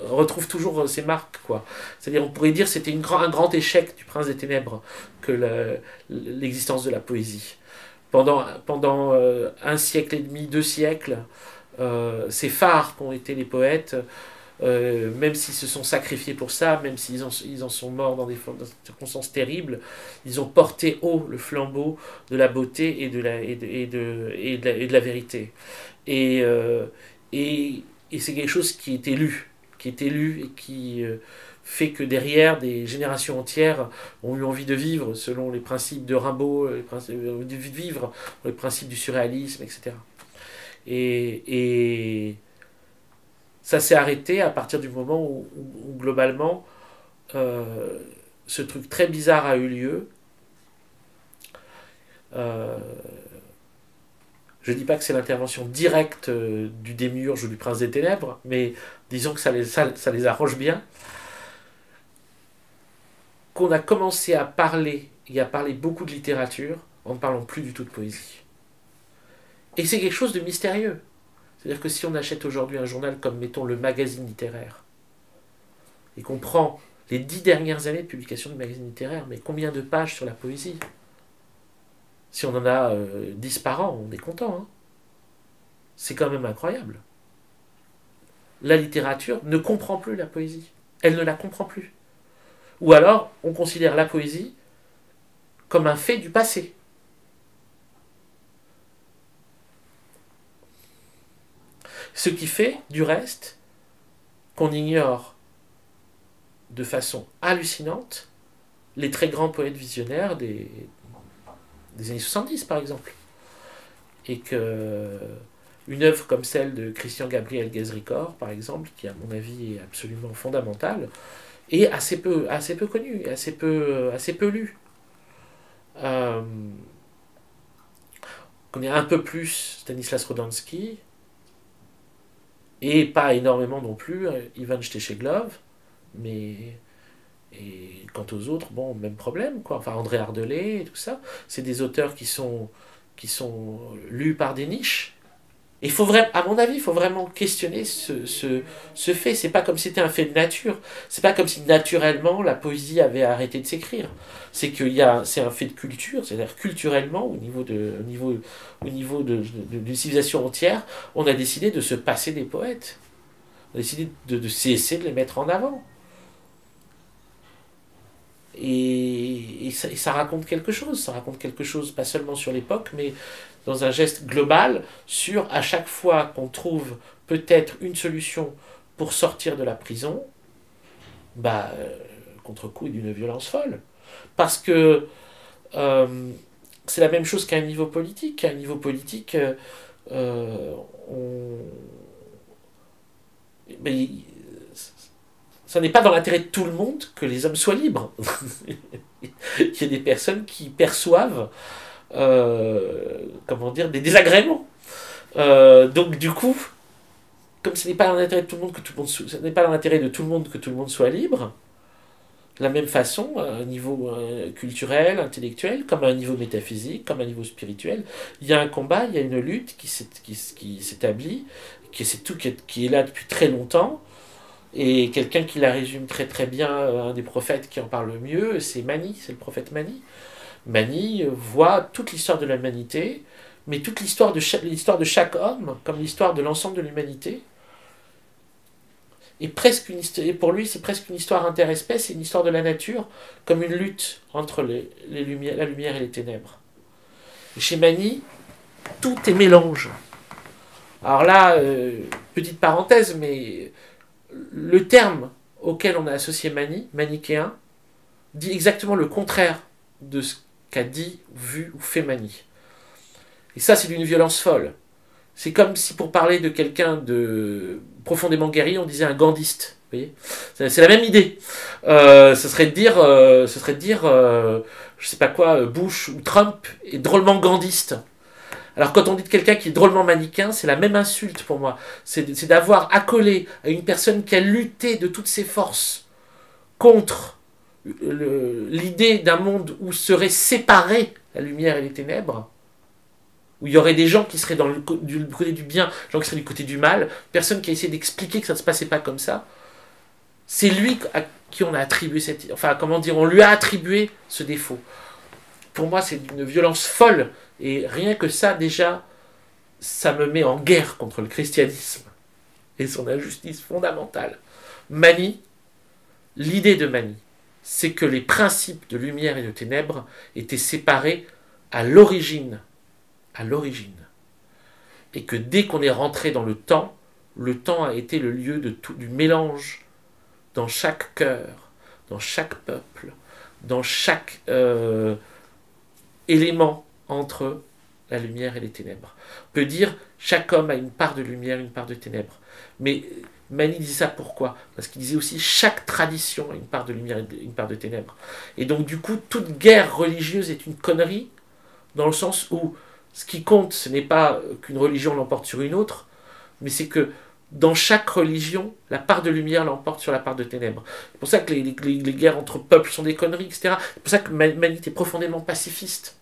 retrouve toujours ses marques, quoi. C'est-à-dire on pourrait dire c'était un grand échec du prince des ténèbres que l'existence de la poésie. Pendant un siècle et demi, 2 siècles, ces phares qu'ont été les poètes, même s'ils se sont sacrifiés pour ça, même s'ils en sont morts dans des circonstances terribles, ils ont porté haut le flambeau de la beauté et de la vérité. Et c'est quelque chose qui est élu et qui fait que derrière, des générations entières ont eu envie de vivre selon les principes de Rimbaud, de vivre les principes du surréalisme, etc. Et ça s'est arrêté à partir du moment où globalement, ce truc très bizarre a eu lieu. Je ne dis pas que c'est l'intervention directe du démiurge ou du prince des ténèbres, mais disons que ça les arrange bien. Qu'on a commencé à parler, et à parler beaucoup de littérature, en ne parlant plus du tout de poésie. Et c'est quelque chose de mystérieux. C'est-à-dire que si on achète aujourd'hui un journal comme, mettons, le Magazine littéraire, et qu'on prend les 10 dernières années de publication du Magazine littéraire, mais combien de pages sur la poésie? Si on en a 10 par an, on est content. Hein, c'est quand même incroyable. La littérature ne comprend plus la poésie. Elle ne la comprend plus. Ou alors, on considère la poésie comme un fait du passé. Ce qui fait, du reste, qu'on ignore de façon hallucinante les très grands poètes visionnaires des années 70, par exemple. Et que une œuvre comme celle de Christian Gabriel Guézricor, par exemple, qui à mon avis est absolument fondamentale, est assez peu connue, assez peu lue. On connaît un peu plus Stanislas Rodansky, et pas énormément non plus Ivan Štešeglov, mais et quant aux autres, bon, même problème, quoi. Enfin, André Ardelais et tout ça, c'est des auteurs qui sont lus par des niches. Il faut vraiment, à mon avis, il faut vraiment questionner ce fait. C'est pas comme si c'était un fait de nature. C'est pas comme si naturellement la poésie avait arrêté de s'écrire. C'est un fait de culture, c'est-à-dire culturellement, au niveau d'une civilisation entière, on a décidé de se passer des poètes. On a décidé de cesser de les mettre en avant. Et ça raconte quelque chose. Ça raconte quelque chose, pas seulement sur l'époque, mais dans un geste global, sur à chaque fois qu'on trouve peut-être une solution pour sortir de la prison, bah, contre-coup d'une violence folle. Parce que c'est la même chose qu'à un niveau politique. À un niveau politique, mais ça n'est pas dans l'intérêt de tout le monde que les hommes soient libres. Il y a des personnes qui perçoivent comment dire, des désagréments. Donc du coup, comme ce n'est pas dans l'intérêt de tout le monde que tout le monde ce n'est pas dans l'intérêt de tout le monde que tout le monde soit libre, de la même façon, à un niveau culturel, intellectuel, comme à un niveau métaphysique, comme à un niveau spirituel, il y a un combat, il y a une lutte qui s'établit, qui est là depuis très longtemps. Et quelqu'un qui la résume très très bien, un des prophètes qui en parle le mieux, c'est Mani, c'est le prophète Mani. Mani voit toute l'histoire de l'humanité, mais toute l'histoire de chaque homme, comme l'histoire de l'ensemble de l'humanité. Et pour lui, c'est presque une histoire interespèce, c'est une histoire de la nature, comme une lutte entre la lumière et les ténèbres. Et chez Mani, tout est mélange. Alors là, petite parenthèse, mais le terme auquel on a associé Mani, manichéen, dit exactement le contraire de ce qu'a dit, vu ou fait Mani. Et ça, c'est d'une violence folle. C'est comme si pour parler de quelqu'un de profondément guéri, on disait un gandhiste. Vous voyez, c'est la même idée. Ce serait de dire, je sais pas quoi, Bush ou Trump est drôlement gandhiste. Alors quand on dit de quelqu'un qui est drôlement manichéen, c'est la même insulte pour moi. C'est d'avoir accolé à une personne qui a lutté de toutes ses forces contre l'idée d'un monde où seraient séparées la lumière et les ténèbres, où il y aurait des gens qui seraient du côté du bien, des gens qui seraient du côté du mal, personne qui a essayé d'expliquer que ça ne se passait pas comme ça. C'est lui à qui on a attribué on lui a attribué ce défaut. Pour moi, c'est d'une violence folle, et rien que ça, déjà, ça me met en guerre contre le christianisme et son injustice fondamentale. Mani, l'idée de Mani, c'est que les principes de lumière et de ténèbres étaient séparés à l'origine, et que dès qu'on est rentré dans le temps a été le lieu du mélange dans chaque cœur, dans chaque peuple, dans chaque élément entre la lumière et les ténèbres. On peut dire chaque homme a une part de lumière, une part de ténèbres. Mais Mani disait ça pourquoi? Parce qu'il disait aussi chaque tradition a une part de lumière et une part de ténèbres. Et donc du coup, toute guerre religieuse est une connerie, dans le sens où ce qui compte, ce n'est pas qu'une religion l'emporte sur une autre, mais c'est que dans chaque religion, la part de lumière l'emporte sur la part de ténèbres. C'est pour ça que les guerres entre peuples sont des conneries, etc. C'est pour ça que Mani était profondément pacifiste.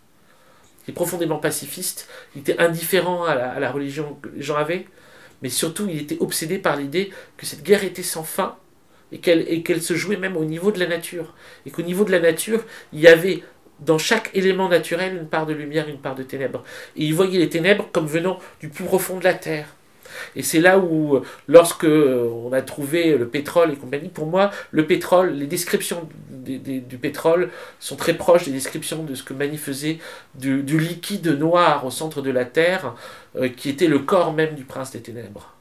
Il était profondément pacifiste, il était indifférent à la religion que les gens avaient, mais surtout il était obsédé par l'idée que cette guerre était sans fin, et qu'elle se jouait même au niveau de la nature. Et qu'au niveau de la nature, il y avait dans chaque élément naturel une part de lumière, une part de ténèbres. Et il voyait les ténèbres comme venant du plus profond de la terre. Et c'est là où, lorsque on a trouvé le pétrole et compagnie, pour moi, le pétrole, les descriptions du pétrole sont très proches des descriptions de ce que Mani faisait du liquide noir au centre de la terre, qui était le corps même du prince des ténèbres.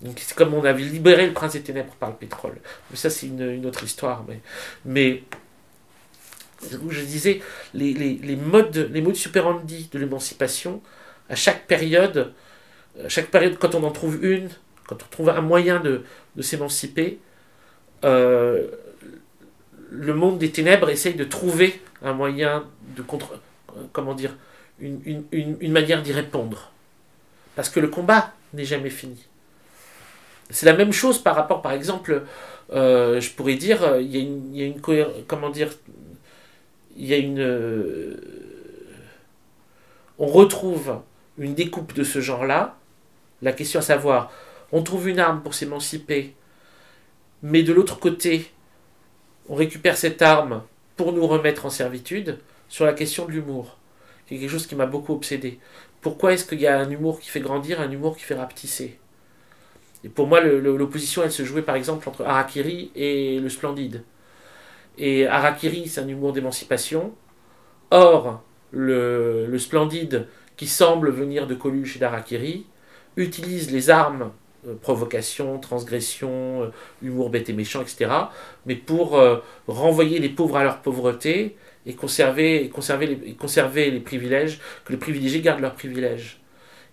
Donc c'est comme on avait libéré le prince des ténèbres par le pétrole. Mais ça, c'est une autre histoire. Mais je disais, les modes superandi de l'émancipation, à chaque période, quand on en trouve une, quand on trouve un moyen de s'émanciper, le monde des ténèbres essaye de trouver un moyen une manière d'y répondre. Parce que le combat n'est jamais fini. C'est la même chose par rapport, par exemple, je pourrais dire, on retrouve une découpe de ce genre-là. La question à savoir, on trouve une arme pour s'émanciper, mais de l'autre côté, on récupère cette arme pour nous remettre en servitude, sur la question de l'humour. C'est quelque chose qui m'a beaucoup obsédé. Pourquoi est-ce qu'il y a un humour qui fait grandir, un humour qui fait rapetisser? Et pour moi, l'opposition, elle se jouait par exemple entre Harakiri et le Splendide. Et Harakiri, c'est un humour d'émancipation. Or, le Splendide, qui semble venir de Coluche et d'Harakiri, utilise les armes provocation, transgression, humour bête et méchant, etc., mais pour renvoyer les pauvres à leur pauvreté et conserver les privilèges, que les privilégiés gardent leurs privilèges.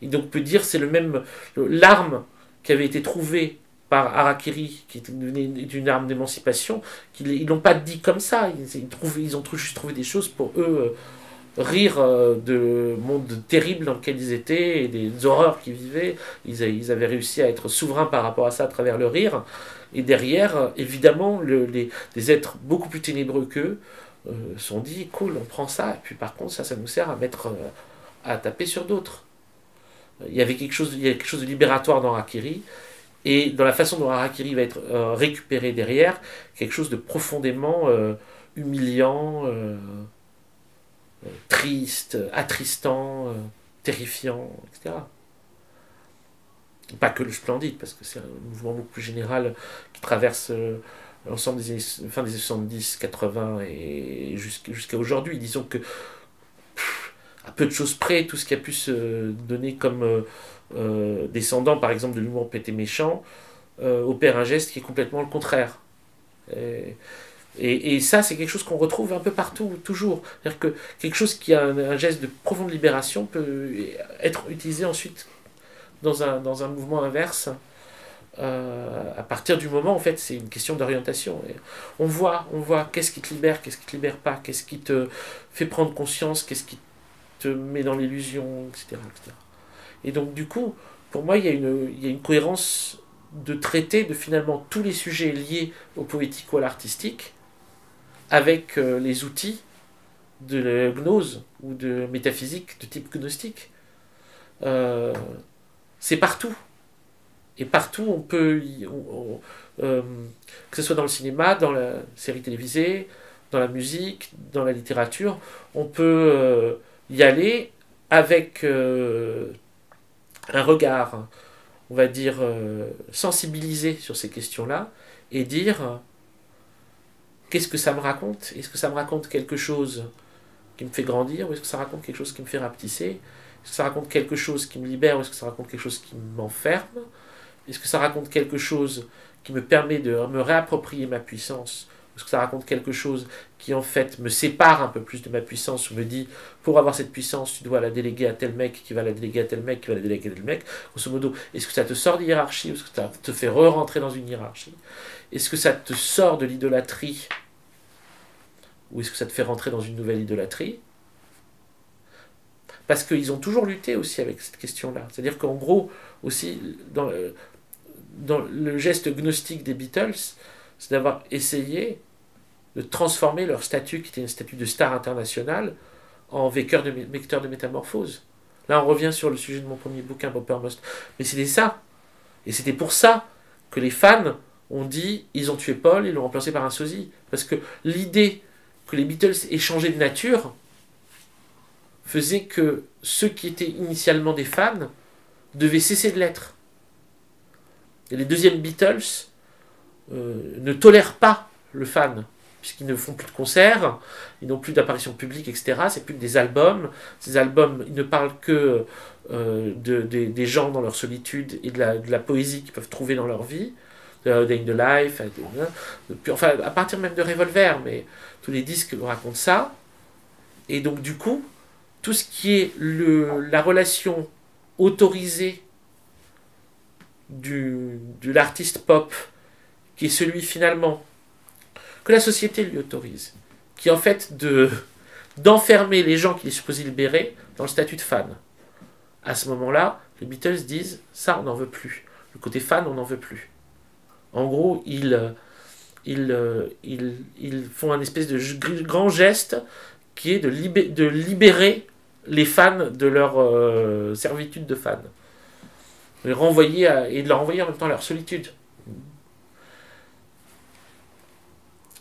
Et donc on peut dire c'est l'arme qui avait été trouvée par Harakiri, qui était une arme d'émancipation, ils l'ont pas dit comme ça, ils ont juste trouvé des choses pour eux rire de monde terrible dans lequel ils étaient et des horreurs qu'ils vivaient. Ils avaient réussi à être souverains par rapport à ça à travers le rire. Et derrière, évidemment, des êtres beaucoup plus ténébreux qu'eux sont dit cool, on prend ça, et puis par contre, ça nous sert à taper sur d'autres. Il y a quelque chose de libératoire dans Harakiri, et dans la façon dont Harakiri va être récupéré derrière, quelque chose de profondément humiliant, triste, attristant, terrifiant, etc. Pas que le splendide, parce que c'est un mouvement beaucoup plus général qui traverse l'ensemble des années, fin des années 70, 80 et jusqu'à aujourd'hui. Disons que, à peu de choses près, tout ce qui a pu se donner comme descendant, par exemple, de l'humour pété méchant, opère un geste qui est complètement le contraire. Et ça, c'est quelque chose qu'on retrouve un peu partout, toujours. C'est-à-dire que quelque chose qui a un geste de profonde libération peut être utilisé ensuite dans un mouvement inverse. À partir du moment, en fait, c'est une question d'orientation. Et on voit qu'est-ce qui te libère pas, qu'est-ce qui te fait prendre conscience, qu'est-ce qui te met dans l'illusion, etc., etc. Et donc, du coup, pour moi, il y a une cohérence de traiter de finalement tous les sujets liés au poétique ou à l'artistique, avec les outils de la gnose ou de métaphysique de type gnostique. C'est partout. Et partout, on peut, que ce soit dans le cinéma, dans la série télévisée, dans la musique, dans la littérature, on peut y aller avec un regard, on va dire, sensibilisé sur ces questions-là, et dire... Qu'est-ce que ça me raconte? Est-ce que ça me raconte quelque chose qui me fait grandir, ou est-ce que ça raconte quelque chose qui me fait rapetisser? Est-ce que ça raconte quelque chose qui me libère, ou est-ce que ça raconte quelque chose qui m'enferme? Est-ce que ça raconte quelque chose qui me permet de me réapproprier ma puissance? Ou est-ce que ça raconte quelque chose qui en fait me sépare un peu plus de ma puissance, ou me dit, pour avoir cette puissance, tu dois la déléguer à tel mec, qui va la déléguer à tel mec, qui va la déléguer à tel mec? Grosso modo, est-ce que ça te sort de hiérarchie, ou est-ce que ça te fait re-rentrer dans une hiérarchie? Est-ce que ça te sort de l'idolâtrie, ou est-ce que ça te fait rentrer dans une nouvelle idolâtrie? Parce qu'ils ont toujours lutté aussi avec cette question-là. C'est-à-dire qu'en gros, aussi, dans le geste gnostique des Beatles, c'est d'avoir essayé de transformer leur statut, qui était un statut de star internationale, en vecteur de métamorphose. Là, on revient sur le sujet de mon premier bouquin, Poppermost. Mais c'était ça. Et c'était pour ça que les fans ont dit, ils ont tué Paul, ils l'ont remplacé par un sosie. Parce que l'idée que les Beatles aient changé de nature faisait que ceux qui étaient initialement des fans devaient cesser de l'être. Et les deuxièmes Beatles ne tolèrent pas le fan, puisqu'ils ne font plus de concerts, ils n'ont plus d'apparitions publiques, etc. C'est plus que des albums. Ces albums, ils ne parlent que des gens dans leur solitude et de la poésie qu'ils peuvent trouver dans leur vie. Day in the Life, enfin, à partir même de Revolver, mais tous les disques racontent ça. Et donc, du coup, tout ce qui est la relation autorisée de l'artiste pop, qui est celui finalement que la société lui autorise, qui est en fait d'enfermer les gens qu'il est supposé libérer dans le statut de fan. À ce moment-là, les Beatles disent ça, on n'en veut plus. Le côté fan, on n'en veut plus. En gros, ils font un espèce de grand geste qui est de libérer les fans de leur servitude de fans. Et de leur renvoyer en même temps à leur solitude.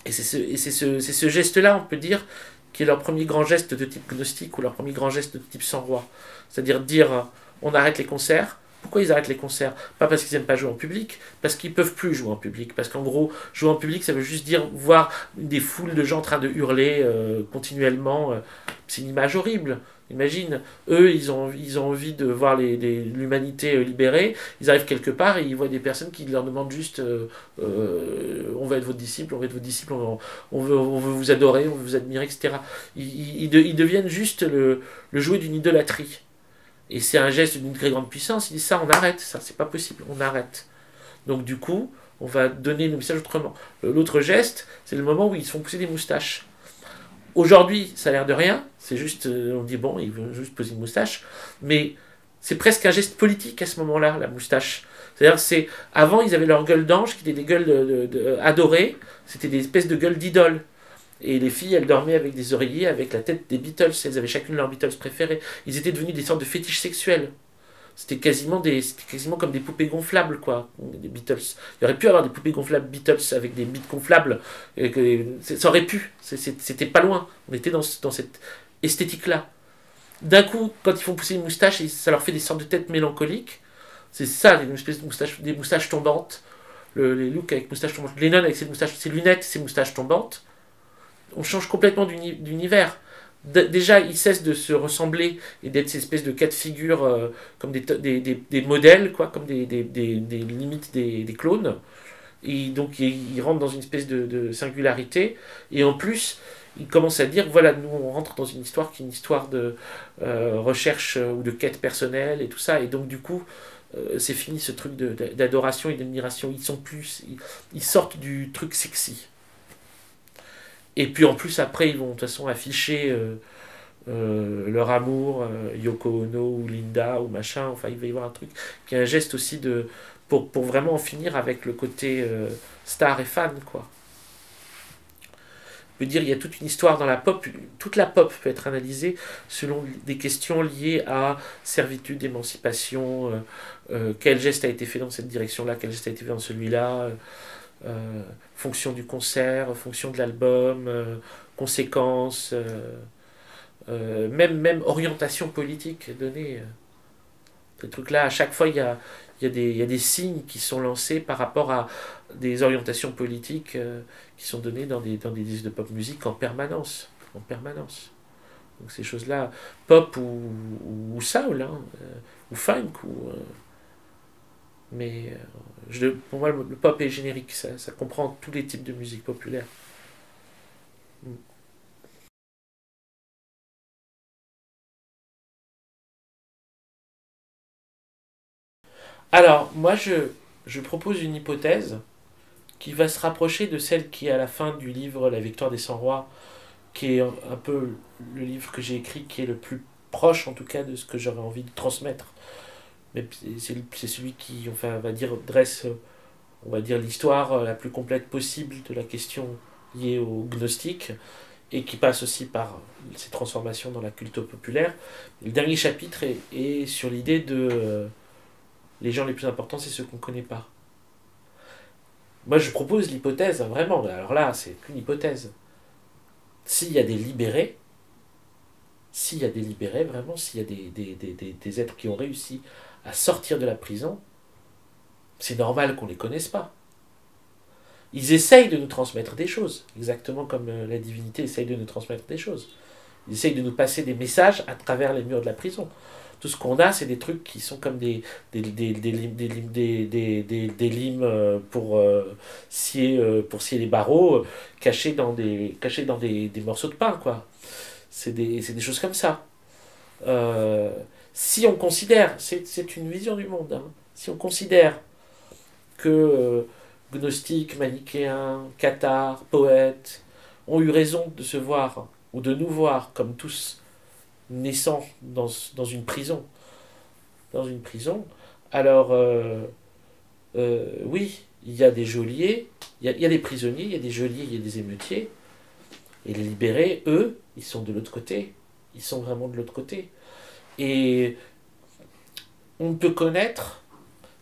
Et c'est ce geste-là, on peut dire, qui est leur premier grand geste de type gnostique ou leur premier grand geste de type sans roi. C'est-à-dire dire, on arrête les concerts, Pourquoi ils arrêtent les concerts? Pas parce qu'ils n'aiment pas jouer en public, parce qu'ils peuvent plus jouer en public. Parce qu'en gros, jouer en public, ça veut juste dire voir des foules de gens en train de hurler continuellement. C'est une image horrible. Imagine, eux, ils ont envie de voir l'humanité libérée. Ils arrivent quelque part et ils voient des personnes qui leur demandent juste on va être votre disciple, on va être votre disciple, on veut vous adorer, on veut vous admirer, etc. Ils deviennent juste le jouet d'une idolâtrie. Et c'est un geste d'une très grande puissance. Ils disent ça, on arrête, ça, c'est pas possible, on arrête. Donc du coup, on va donner le message autrement. L'autre geste, c'est le moment où ils se font pousser des moustaches. Aujourd'hui, ça a l'air de rien, c'est juste, on dit bon, il veut juste poser une moustache, mais c'est presque un geste politique à ce moment-là, la moustache. C'est-à-dire c'est avant, ils avaient leur gueule d'ange, qui étaient des gueules adorées, c'était des espèces de gueules d'idoles. Et les filles, elles dormaient avec des oreillers, avec la tête des Beatles, elles avaient chacune leurs Beatles préférés. Ils étaient devenus des sortes de fétiches sexuels. C'était quasiment comme des poupées gonflables, quoi, des Beatles. Il y aurait pu avoir des poupées gonflables Beatles avec des bites gonflables. Ça aurait pu. C'était pas loin. On était dans cette esthétique-là. D'un coup, quand ils font pousser une moustache, ça leur fait des sortes de têtes mélancoliques. C'est ça, une espèce de moustache, des moustaches tombantes. Les looks avec moustaches tombantes. Lennon avec ses lunettes, ses moustaches tombantes. On change complètement d'univers. Déjà, ils cessent de se ressembler et d'être ces espèces de cas de figure comme des modèles, quoi, comme des limites des clones. Et donc, ils rentrent dans une espèce de singularité. Et en plus, ils commencent à dire, voilà, nous, on rentre dans une histoire qui est une histoire de recherche ou de quête personnelle et tout ça. Et donc, du coup, c'est fini ce truc d'adoration et d'admiration. Ils sortent du truc sexy. Et puis en plus, après, ils vont de toute façon afficher leur amour, Yoko Ono ou Linda ou machin. Enfin, il va y avoir un truc qui est un geste aussi pour vraiment en finir avec le côté star et fan, quoi. Je veux dire, il y a toute une histoire dans la pop. Toute la pop peut être analysée selon des questions liées à servitude, émancipation, quel geste a été fait dans cette direction-là, quel geste a été fait dans celui-là. Fonction du concert, fonction de l'album, conséquences, même orientation politique donnée. Ces trucs-là, à chaque fois, il y a des signes qui sont lancés par rapport à des orientations politiques qui sont données dans des disques de pop musique en permanence. En permanence. Donc ces choses-là, pop ou soul, hein, ou funk, mais pour moi, le pop est générique, ça comprend tous les types de musique populaire. Mm. Alors, moi, je propose une hypothèse qui va se rapprocher de celle qui est à la fin du livre La victoire des 100 rois, qui est un peu le livre que j'ai écrit, qui est le plus proche, en tout cas, de ce que j'aurais envie de transmettre. Mais c'est celui qui, enfin, va dire, dresse, on va dire, l'histoire la plus complète possible de la question liée au gnostique, et qui passe aussi par ces transformations dans la culture populaire. Le dernier chapitre est sur l'idée de les gens les plus importants, c'est ceux qu'on ne connaît pas. Moi, je propose l'hypothèse, hein, vraiment, alors là, c'est qu'une hypothèse. S'il y a des libérés, vraiment, s'il y a des êtres qui ont réussi à sortir de la prison, c'est normal qu'on ne les connaisse pas. Ils essayent de nous transmettre des choses, exactement comme la divinité essaye de nous transmettre des choses. Ils essayent de nous passer des messages à travers les murs de la prison. Tout ce qu'on a, c'est des trucs qui sont comme des limes pour scier les barreaux, cachés dans des morceaux de pain, quoi. C'est des choses comme ça. Si on considère, c'est une vision du monde, hein, si on considère que gnostiques, manichéens, cathares, poètes ont eu raison de se voir ou de nous voir comme tous naissant dans une prison, alors oui, il y a des geôliers, il y a des prisonniers, il y a des geôliers, il y a des émeutiers, et les libérés, eux, ils sont de l'autre côté, ils sont vraiment de l'autre côté. Et on peut connaître,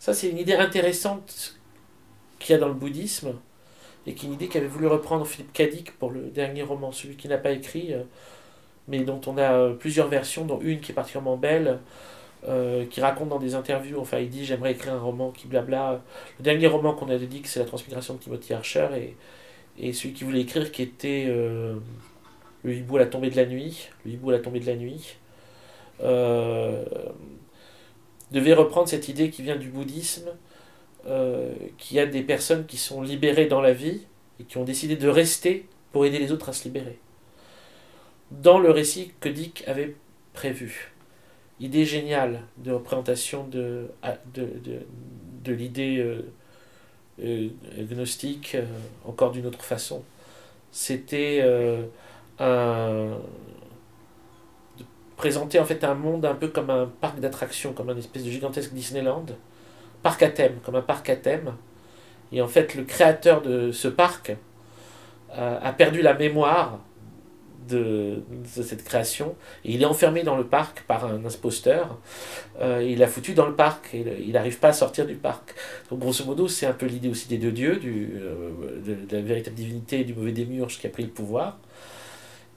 ça c'est une idée intéressante qu'il y a dans le bouddhisme, et qui est une idée qu'avait voulu reprendre Philippe Cadic pour le dernier roman, celui qui n'a pas écrit, mais dont on a plusieurs versions, dont une qui est particulièrement belle, qui raconte dans des interviews, enfin il dit j'aimerais écrire un roman qui blabla. Le dernier roman qu'on a dit c'est La transmigration de Timothy Archer, et celui qui voulait écrire qui était Le hibou à la tombée de la nuit, Le hibou à la tombée de la nuit, euh, devait reprendre cette idée qui vient du bouddhisme, qu'il y a des personnes qui sont libérées dans la vie et qui ont décidé de rester pour aider les autres à se libérer. Dans le récit que Dick avait prévu. Idée géniale de représentation de l'idée gnostique, encore d'une autre façon. C'était de présenter en fait un monde un peu comme un parc d'attractions, comme un espèce de gigantesque Disneyland, parc à thème, comme un parc à thème. Et en fait, le créateur de ce parc a perdu la mémoire de cette création, et il est enfermé dans le parc par un imposteur. Il l'a foutu dans le parc et il n'arrive pas à sortir du parc. Donc grosso modo c'est un peu l'idée aussi des deux dieux, de la véritable divinité et du mauvais démiurge qui a pris le pouvoir.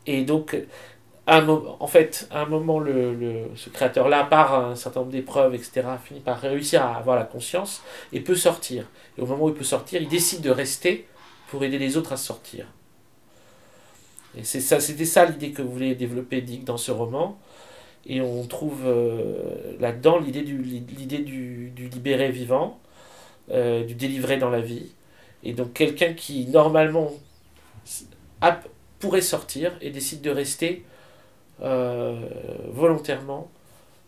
Et donc en fait à un moment ce créateur là, par un certain nombre d'épreuves etc., finit par réussir à avoir la conscience et peut sortir, et au moment où il peut sortir il décide de rester pour aider les autres à sortir. Et c'était ça l'idée que voulait développer Dick dans ce roman. Et on trouve là-dedans l'idée du libéré vivant, du délivré dans la vie. Et donc quelqu'un qui normalement pourrait sortir et décide de rester volontairement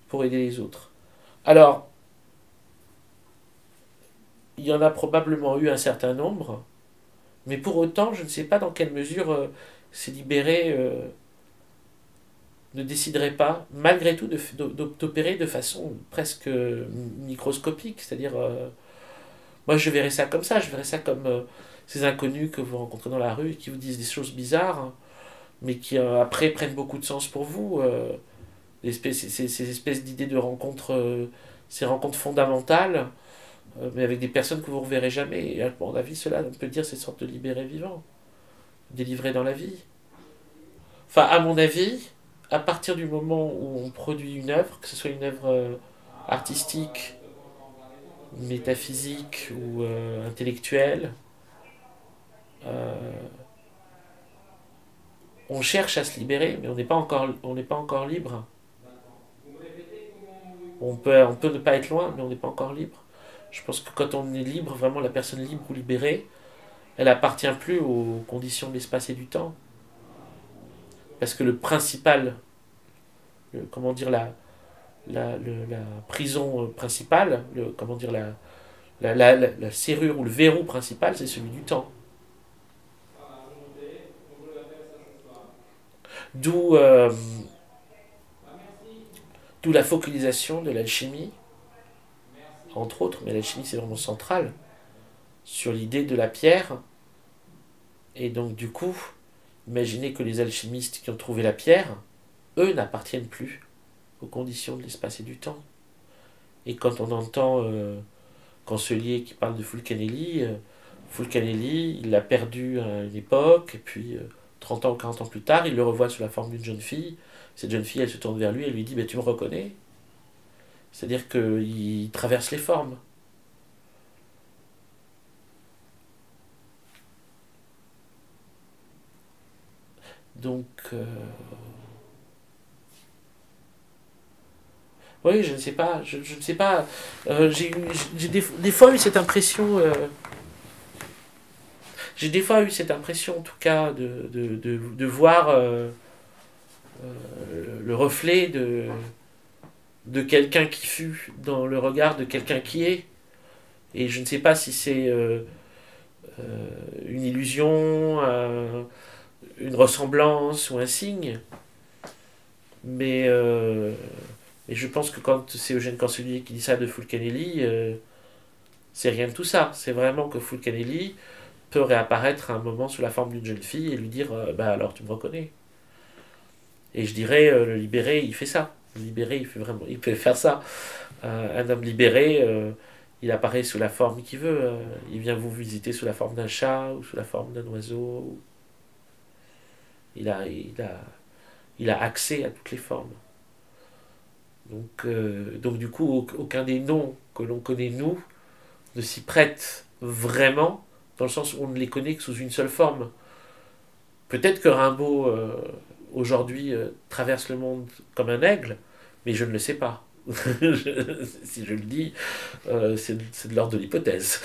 pour aider les autres. Alors, il y en a probablement eu un certain nombre, mais pour autant, je ne sais pas dans quelle mesure ces libérés ne déciderait pas, malgré tout, d'opérer de façon presque microscopique. C'est-à-dire, moi je verrais ça comme ça, je verrais ça comme ces inconnus que vous rencontrez dans la rue et qui vous disent des choses bizarres, hein, mais qui après prennent beaucoup de sens pour vous. Ces espèces d'idées de rencontres, ces rencontres fondamentales, mais avec des personnes que vous ne reverrez jamais. Et à mon avis, cela, on peut dire, c'est une sorte de libéré vivant, délivré dans la vie. Enfin, à mon avis, à partir du moment où on produit une œuvre, que ce soit une œuvre artistique, métaphysique ou intellectuelle, euh, on cherche à se libérer, mais on n'est pas encore libre. On peut ne pas être loin, mais on n'est pas encore libre. Je pense que quand on est libre, vraiment la personne libre ou libérée, elle appartient plus aux conditions de l'espace et du temps. Parce que le principal, comment dire, la prison principale, comment dire, la serrure ou le verrou principal, c'est celui du temps. D'où d'où la focalisation de l'alchimie, entre autres, mais l'alchimie c'est vraiment central, sur l'idée de la pierre. Et donc du coup, imaginez que les alchimistes qui ont trouvé la pierre, eux n'appartiennent plus aux conditions de l'espace et du temps. Et quand on entend Cancellier qui parle de Fulcanelli, Fulcanelli, il l'a perdu à une époque, et puis 30 ans ou 40 ans plus tard, il le revoit sous la forme d'une jeune fille. Cette jeune fille, elle se tourne vers lui et lui dit tu me reconnais. C'est-à-dire qu'il traverse les formes. Donc, oui, je ne sais pas. Je ne sais pas. J'ai des fois eu cette impression. J'ai des fois eu cette impression, en tout cas, de voir le reflet de quelqu'un qui fut dans le regard de quelqu'un qui est. Et je ne sais pas si c'est une illusion, une ressemblance ou un signe. Mais, mais je pense que quand c'est Eugène Cancellier qui dit ça de Fulcanelli, c'est rien de tout ça. C'est vraiment que Fulcanelli peut réapparaître à un moment sous la forme d'une jeune fille et lui dire bah alors tu me reconnais. Et je dirais le libéré il fait ça. Le libéré il peut faire ça. Un homme libéré il apparaît sous la forme qu'il veut. Il vient vous visiter sous la forme d'un chat ou sous la forme d'un oiseau. Il a accès à toutes les formes. Donc du coup, aucun des noms que l'on connaît, nous, ne s'y prête vraiment, dans le sens où on ne les connaît que sous une seule forme. Peut-être que Rimbaud, aujourd'hui, traverse le monde comme un aigle, mais je ne le sais pas. Si je le dis, c'est de l'ordre de l'hypothèse.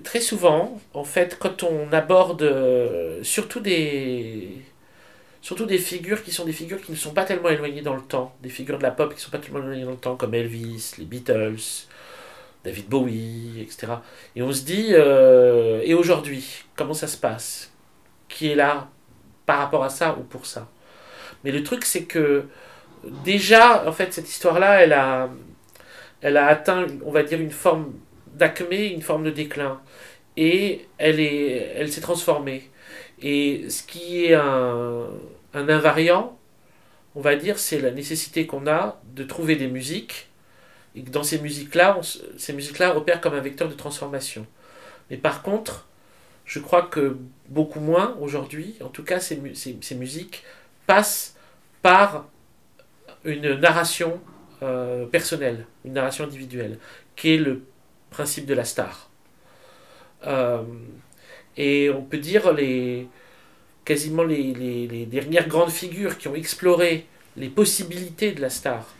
Très souvent, en fait, quand on aborde surtout des figures qui sont des figures qui ne sont pas tellement éloignées dans le temps, des figures de la pop qui ne sont pas tellement éloignées dans le temps, comme Elvis, les Beatles, David Bowie, etc. Et on se dit, et aujourd'hui, comment ça se passe? Qui est là par rapport à ça ou pour ça? Mais le truc, c'est que déjà, en fait, cette histoire-là, elle a atteint, on va dire, une forme d'acmé, une forme de déclin. Et elle s'est transformée. Et ce qui est un invariant, on va dire, c'est la nécessité qu'on a de trouver des musiques, et que dans ces musiques-là opèrent comme un vecteur de transformation. Mais par contre, je crois que beaucoup moins aujourd'hui, en tout cas, ces musiques passent par une narration personnelle, une narration individuelle, qui est le principe de la star. Euh, et on peut dire quasiment les dernières grandes figures qui ont exploré les possibilités de la star.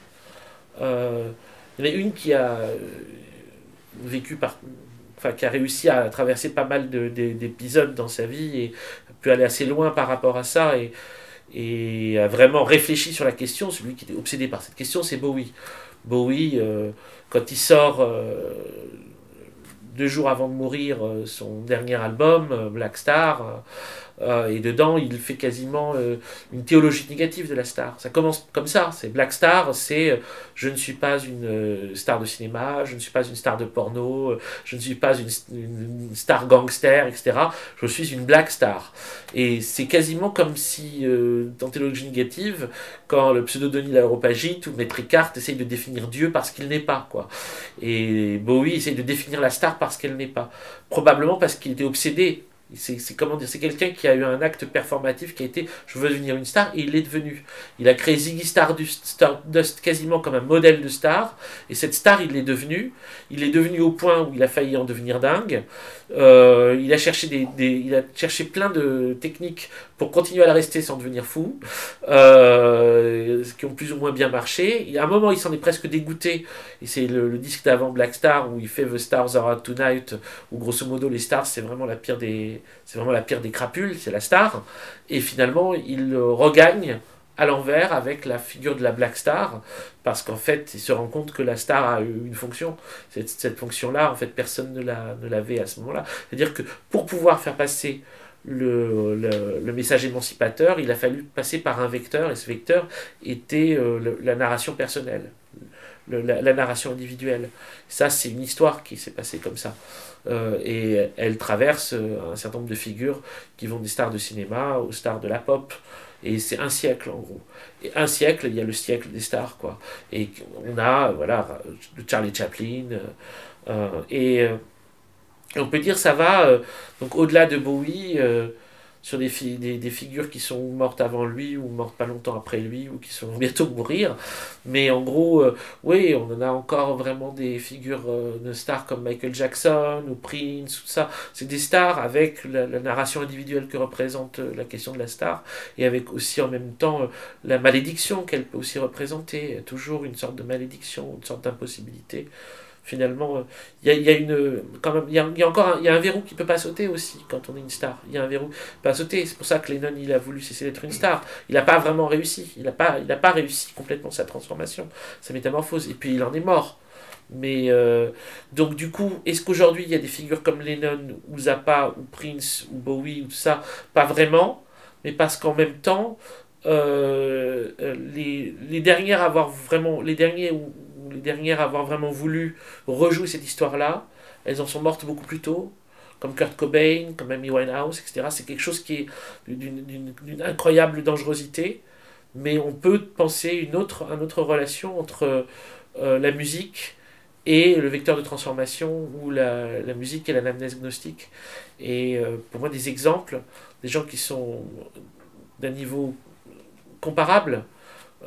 Il y en a une qui a vécu enfin, qui a réussi à traverser pas mal d'épisodes dans sa vie et a pu aller assez loin par rapport à ça et a vraiment réfléchi sur la question. Celui qui était obsédé par cette question, c'est Bowie. Bowie, quand il sort 2 jours avant de mourir son dernier album, Black Star, et dedans, il fait quasiment une théologie négative de la star. Ça commence comme ça. C'est Black Star, c'est je ne suis pas une star de cinéma, je ne suis pas une star de porno, je ne suis pas une star gangster, etc. Je suis une Black Star. Et c'est quasiment comme si, dans théologie négative, quand le pseudo-Denis l'Aréopagite ou Maître Eckhart essaye de définir Dieu parce qu'il n'est pas, quoi. Et Bowie essaye de définir la star parce qu'elle n'est pas. Probablement parce qu'il était obsédé. Comment dire, c'est quelqu'un qui a eu un acte performatif qui a été je veux devenir une star et il l'est devenu. Il a créé Ziggy Stardust quasiment comme un modèle de star et cette star il l'est devenu. Il est devenu au point où il a failli en devenir dingue. Il a cherché il a cherché plein de techniques pour continuer à la rester sans devenir fou, qui ont plus ou moins bien marché. À un moment il s'en est presque dégoûté et c'est le disque d'avant Black Star où il fait The Stars Are Out Tonight où grosso modo les stars c'est vraiment c'est vraiment la pire des crapules, c'est la star. Et finalement, il regagne à l'envers avec la figure de la Black Star, parce qu'en fait, il se rend compte que la star a eu une fonction. Cette fonction-là, en fait, personne ne l'avait à ce moment-là. C'est-à-dire que pour pouvoir faire passer le message émancipateur, il a fallu passer par un vecteur, et ce vecteur était la narration personnelle, la narration individuelle. Ça, c'est une histoire qui s'est passée comme ça. Et elle traverse un certain nombre de figures qui vont des stars de cinéma aux stars de la pop. Et c'est un siècle en gros. Et un siècle, il y a le siècle des stars, quoi. Et on a, voilà, Charlie Chaplin. Et on peut dire ça va, donc au-delà de Bowie, sur des figures qui sont mortes avant lui ou mortes pas longtemps après lui ou qui sont bientôt mourir. Mais en gros, oui, on en a encore vraiment des figures de stars comme Michael Jackson ou Prince, tout ça. C'est des stars avec la narration individuelle que représente la question de la star et avec aussi en même temps la malédiction qu'elle peut aussi représenter. Toujours une sorte de malédiction, une sorte d'impossibilité. Finalement, y a une, quand même, il y a encore il y a un verrou qui peut pas sauter aussi quand on est une star. Il y a un verrou qui peut pas sauter. C'est pour ça que Lennon il a voulu cesser d'être une star. Il n'a pas vraiment réussi. Il a pas réussi complètement sa transformation, sa métamorphose. Et puis il en est mort. Mais donc du coup, est-ce qu'aujourd'hui il y a des figures comme Lennon ou Zappa ou Prince ou Bowie ou tout ça? Pas vraiment, mais parce qu'en même temps, les dernières à avoir vraiment, les dernières à avoir vraiment voulu rejouer cette histoire-là, elles en sont mortes beaucoup plus tôt, comme Kurt Cobain, comme Amy Winehouse, etc. C'est quelque chose qui est d'une incroyable dangerosité, mais on peut penser une autre relation entre la musique et le vecteur de transformation, ou la musique et l'anamnèse gnostique. Et pour moi, des exemples, des gens qui sont d'un niveau comparable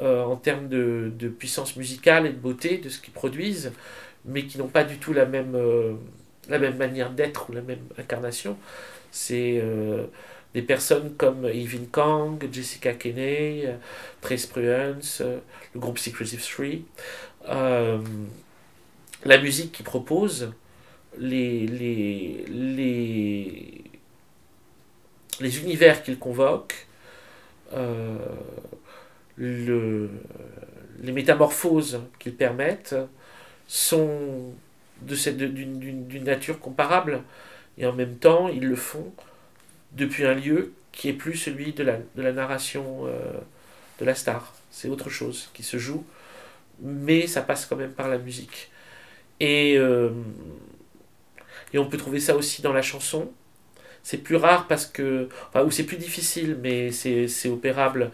en termes de puissance musicale et de beauté de ce qu'ils produisent, mais qui n'ont pas du tout la même manière d'être ou la même incarnation. C'est des personnes comme Evelyn Kang, Jessica Kenney, Trace Pruens, le groupe Secretive Three. La musique qu'ils proposent, les univers qu'ils convoquent, les métamorphoses qu'ils permettent sont d'une nature comparable, et en même temps ils le font depuis un lieu qui est plus celui de la narration de la star. C'est autre chose qui se joue, mais ça passe quand même par la musique. Et on peut trouver ça aussi dans la chanson. C'est plus rare parce que... Enfin, ou c'est plus difficile, mais c'est opérable.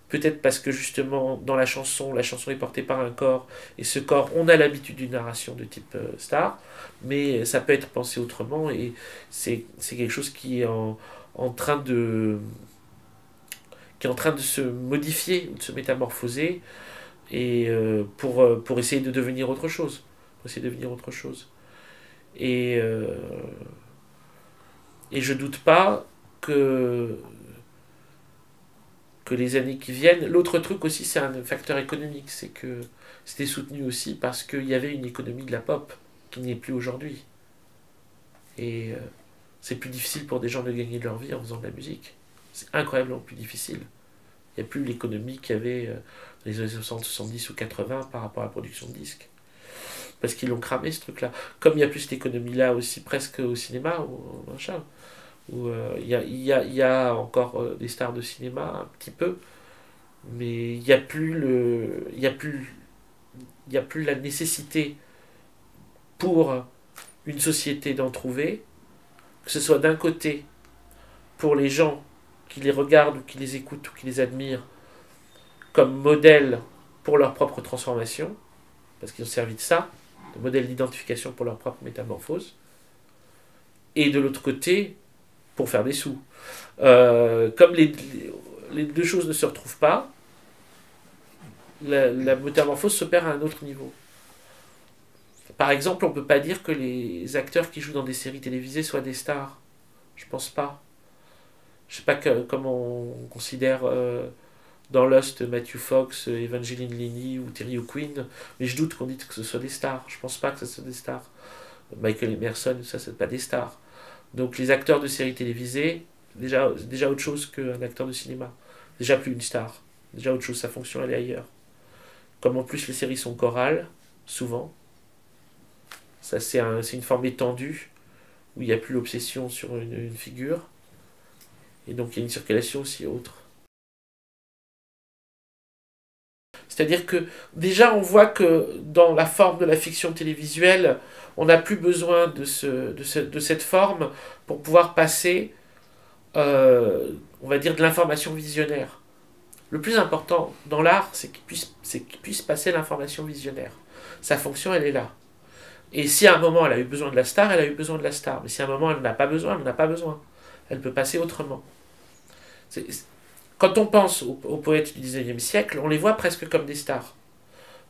Peut-être parce que justement, dans la chanson est portée par un corps. Et ce corps, on a l'habitude d'une narration de type star. Mais ça peut être pensé autrement. Et c'est quelque chose qui est en train de se modifier, ou de se métamorphoser. Et pour essayer de devenir autre chose. Et je doute pas que les années qui viennent... L'autre truc aussi, c'est un facteur économique. C'est que c'était soutenu aussi parce qu'il y avait une économie de la pop qui n'est plus aujourd'hui. Et c'est plus difficile pour des gens de gagner de leur vie en faisant de la musique. C'est incroyablement plus difficile. Il n'y a plus l'économie qu'il y avait dans les années 60, 70 ou 80 par rapport à la production de disques. Parce qu'ils l'ont cramé, ce truc-là. Comme il n'y a plus cette économie-là aussi presque au cinéma, ou machin, où il y a encore des stars de cinéma, un petit peu, mais il n'y a plus la nécessité pour une société d'en trouver, que ce soit d'un côté pour les gens qui les regardent ou qui les écoutent ou qui les admirent comme modèle pour leur propre transformation, parce qu'ils ont servi de ça, de modèle d'identification pour leur propre métamorphose, et de l'autre côté, pour faire des sous. Comme les deux choses ne se retrouvent pas, la métamorphose s'opère à un autre niveau. Par exemple, on ne peut pas dire que les acteurs qui jouent dans des séries télévisées soient des stars. Je pense pas. Je sais pas comment on considère dans Lost Matthew Fox, Evangeline Lilly ou Terry O'Quinn, mais je doute qu'on dise que ce soit des stars. Je pense pas que ce soit des stars. Michael Emerson, ça c'est pas des stars. Donc les acteurs de séries télévisées, déjà autre chose qu'un acteur de cinéma. Déjà plus une star. Déjà autre chose, sa fonction elle est ailleurs. Comme en plus les séries sont chorales, souvent, ça c'est une forme étendue, où il n'y a plus l'obsession sur une figure, et donc il y a une circulation aussi autre. C'est-à-dire que déjà on voit que dans la forme de la fiction télévisuelle, on n'a plus besoin de cette forme pour pouvoir passer, on va dire, de l'information visionnaire. Le plus important dans l'art, c'est qu'il puisse passer l'information visionnaire. Sa fonction, elle est là. Et si à un moment elle a eu besoin de la star, elle a eu besoin de la star. Mais si à un moment elle n'en a pas besoin, elle n'en a pas besoin. Elle peut passer autrement. Quand on pense aux poètes du 19e siècle, on les voit presque comme des stars.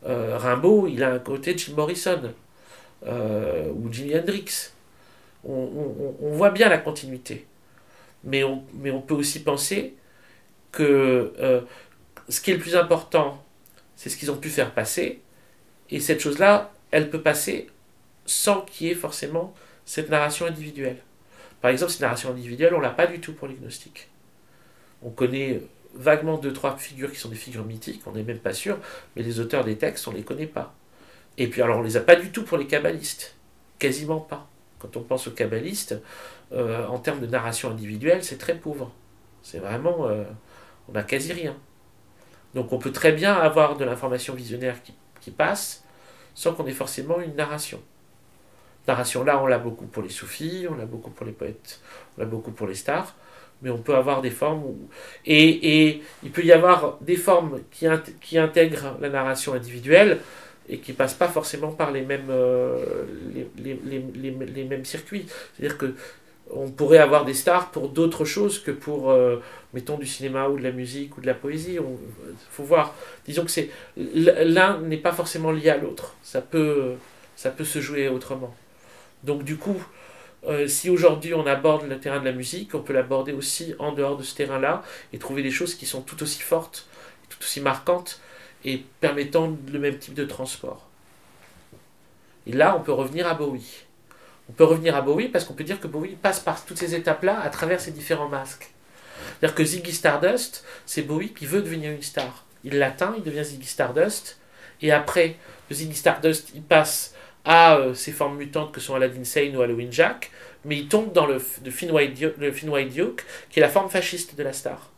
Rimbaud, il a un côté Jim Morrison, ou Jimi Hendrix. On voit bien la continuité. Mais on peut aussi penser que ce qui est le plus important, c'est ce qu'ils ont pu faire passer. Et cette chose-là, elle peut passer sans qu'il y ait forcément cette narration individuelle. Par exemple, cette narration individuelle, on ne l'a pas du tout pour les gnostiques. On connaît vaguement 2-3 figures qui sont des figures mythiques, on n'est même pas sûr, mais les auteurs des textes, on ne les connaît pas. Et puis alors, on ne les a pas du tout pour les kabbalistes. Quasiment pas. Quand on pense aux kabbalistes, en termes de narration individuelle, c'est très pauvre. C'est vraiment... on n'a quasi rien. Donc on peut très bien avoir de l'information visionnaire qui passe, sans qu'on ait forcément une narration. Narration là, on l'a beaucoup pour les soufis, on l'a beaucoup pour les poètes, on l'a beaucoup pour les stars, Mais on peut avoir des formes et il peut y avoir des formes qui intègrent la narration individuelle et qui passent pas forcément par les mêmes, les mêmes circuits. C'est-à-dire que on pourrait avoir des stars pour d'autres choses que pour, mettons, du cinéma ou de la musique ou de la poésie. Il faut voir. Disons que l'un n'est pas forcément lié à l'autre. Ça peut se jouer autrement. Donc du coup, si aujourd'hui on aborde le terrain de la musique, on peut l'aborder aussi en dehors de ce terrain-là et trouver des choses qui sont tout aussi fortes, tout aussi marquantes et permettant le même type de transport. Et là, on peut revenir à Bowie. On peut revenir à Bowie parce qu'on peut dire que Bowie passe par toutes ces étapes-là à travers ces différents masques. C'est-à-dire que Ziggy Stardust, c'est Bowie qui veut devenir une star. Il l'atteint, il devient Ziggy Stardust, et après, de Ziggy Stardust, il passe à ces formes mutantes que sont Aladdin Sane ou Halloween Jack, mais il tombe dans le Finn White Duke, qui est la forme fasciste de la star.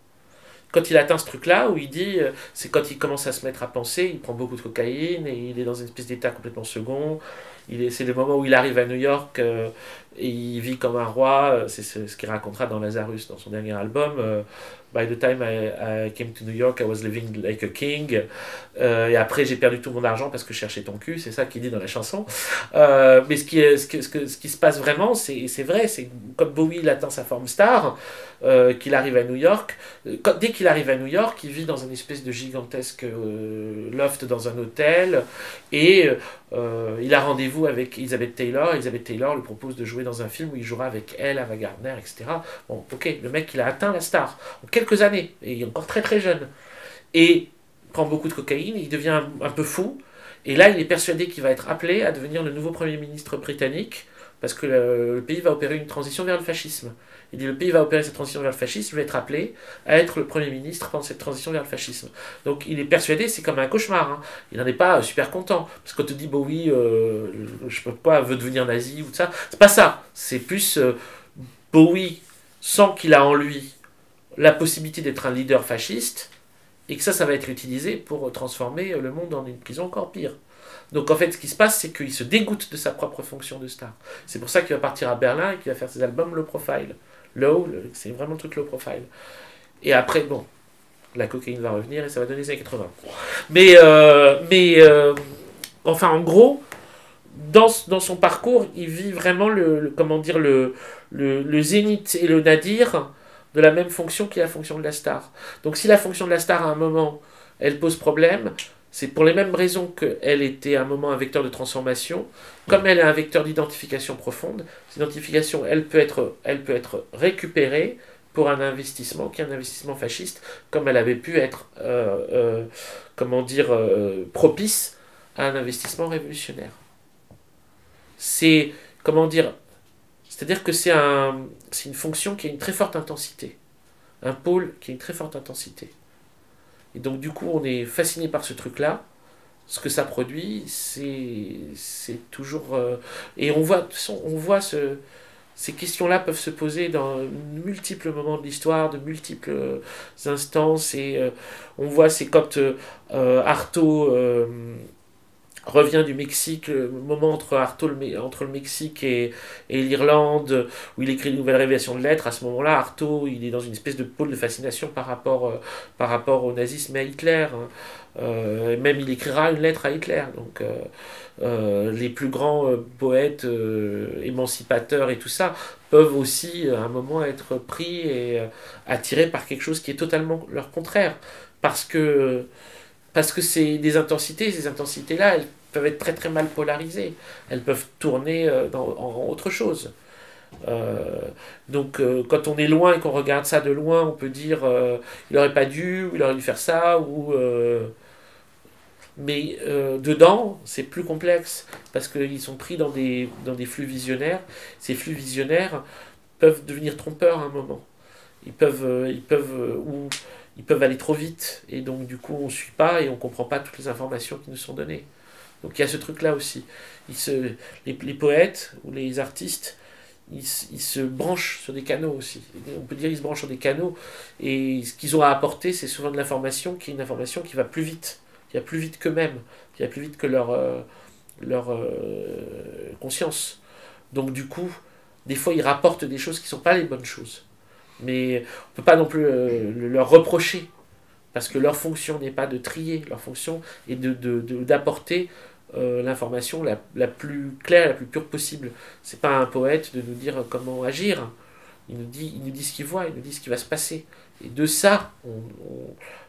Quand il atteint ce truc-là, où il dit, c'est quand il commence à se mettre à penser, il prend beaucoup de cocaïne, et il est dans une espèce d'état complètement second. C'est le moment où il arrive à New York, et il vit comme un roi. C'est ce qu'il racontera dans Lazarus, dans son dernier album. By the time I came to New York, I was living like a king. Et après, j'ai perdu tout mon argent parce que je cherchais ton cul. C'est ça qu'il dit dans la chanson. Mais ce qui se passe vraiment, c'est vrai. C'est comme Bowie il atteint sa forme star, qu'il arrive à New York. Dès qu'il arrive à New York, il vit dans une espèce de gigantesque loft dans un hôtel. Et il a rendez-vous avec Elizabeth Taylor. Elizabeth Taylor lui propose de jouer dans un film où il jouera avec elle, Ava Gardner, etc. Bon, ok, le mec, il a atteint la star en quelques années, et il est encore très très jeune. Et il prend beaucoup de cocaïne, il devient un peu fou, et là, il est persuadé qu'il va être appelé à devenir le nouveau Premier ministre britannique, parce que le pays va opérer une transition vers le fascisme. Il dit le pays va opérer cette transition vers le fascisme, il va être appelé à être le Premier ministre pendant cette transition vers le fascisme. Donc il est persuadé, c'est comme un cauchemar. Hein. Il n'en est pas super content. Parce que quand on te dit Bowie, je peux pas, veut devenir nazi ou tout ça, c'est pas ça. C'est plus Bowie sent qu'il a en lui la possibilité d'être un leader fasciste, et que ça va être utilisé pour transformer le monde en une prison encore pire. Donc en fait, ce qui se passe, c'est qu'il se dégoûte de sa propre fonction de star. C'est pour ça qu'il va partir à Berlin et qu'il va faire ses albums low profile. C'est vraiment le truc low profile. Et après, bon, la cocaïne va revenir et ça va donner les années 80. Enfin, en gros, dans son parcours, il vit vraiment le zénith et le nadir de la même fonction qui est la fonction de la star. Donc si la fonction de la star, à un moment, elle pose problème, c'est pour les mêmes raisons qu'elle était à un moment un vecteur de transformation, comme elle est un vecteur d'identification profonde. Cette identification, elle peut être récupérée pour un investissement qui est un investissement fasciste, comme elle avait pu être, propice à un investissement révolutionnaire. C'est, c'est-à-dire que c'est une fonction qui a une très forte intensité, un pôle qui a une très forte intensité. Et donc du coup, on est fasciné par ce truc-là. Ce que ça produit, c'est toujours... et on voit ces questions-là peuvent se poser dans de multiples moments de l'histoire, de multiples instances. Et on voit, c'est quand Artaud revient du Mexique, le moment entre le Mexique et l'Irlande, où il écrit une nouvelle révélation de lettres. À ce moment-là, Artaud, il est dans une espèce de pôle de fascination par rapport au nazisme et à Hitler. Même il écrira une lettre à Hitler. Donc, les plus grands poètes émancipateurs et tout ça peuvent aussi, à un moment, être pris et attirés par quelque chose qui est totalement leur contraire. Parce que c'est des intensités, et ces intensités-là, elles peuvent être très très mal polarisées. Elles peuvent tourner en autre chose. Donc quand on est loin et qu'on regarde ça de loin, on peut dire il aurait pas dû, ou il aurait dû faire ça, mais dedans, c'est plus complexe, parce qu'ils sont pris dans des flux visionnaires. Ces flux visionnaires peuvent devenir trompeurs à un moment. Ils peuvent aller trop vite, et donc du coup on ne suit pas et on ne comprend pas toutes les informations qui nous sont données. Donc il y a ce truc-là aussi. Les poètes ou les artistes, ils se branchent sur des canaux aussi. On peut dire qu'ils se branchent sur des canaux, et ce qu'ils ont à apporter, c'est souvent de l'information qui est une information qui va plus vite, qui va plus vite qu'eux-mêmes, qui va plus vite que leur conscience. Donc du coup, des fois ils rapportent des choses qui ne sont pas les bonnes choses. Mais on ne peut pas non plus leur reprocher, parce que leur fonction n'est pas de trier, leur fonction est d'apporter l'information la plus claire, la plus pure possible. C'est pas un poète de nous dire comment agir. Il nous dit ce qu'il voit, il nous dit ce qui va se passer. Et de ça,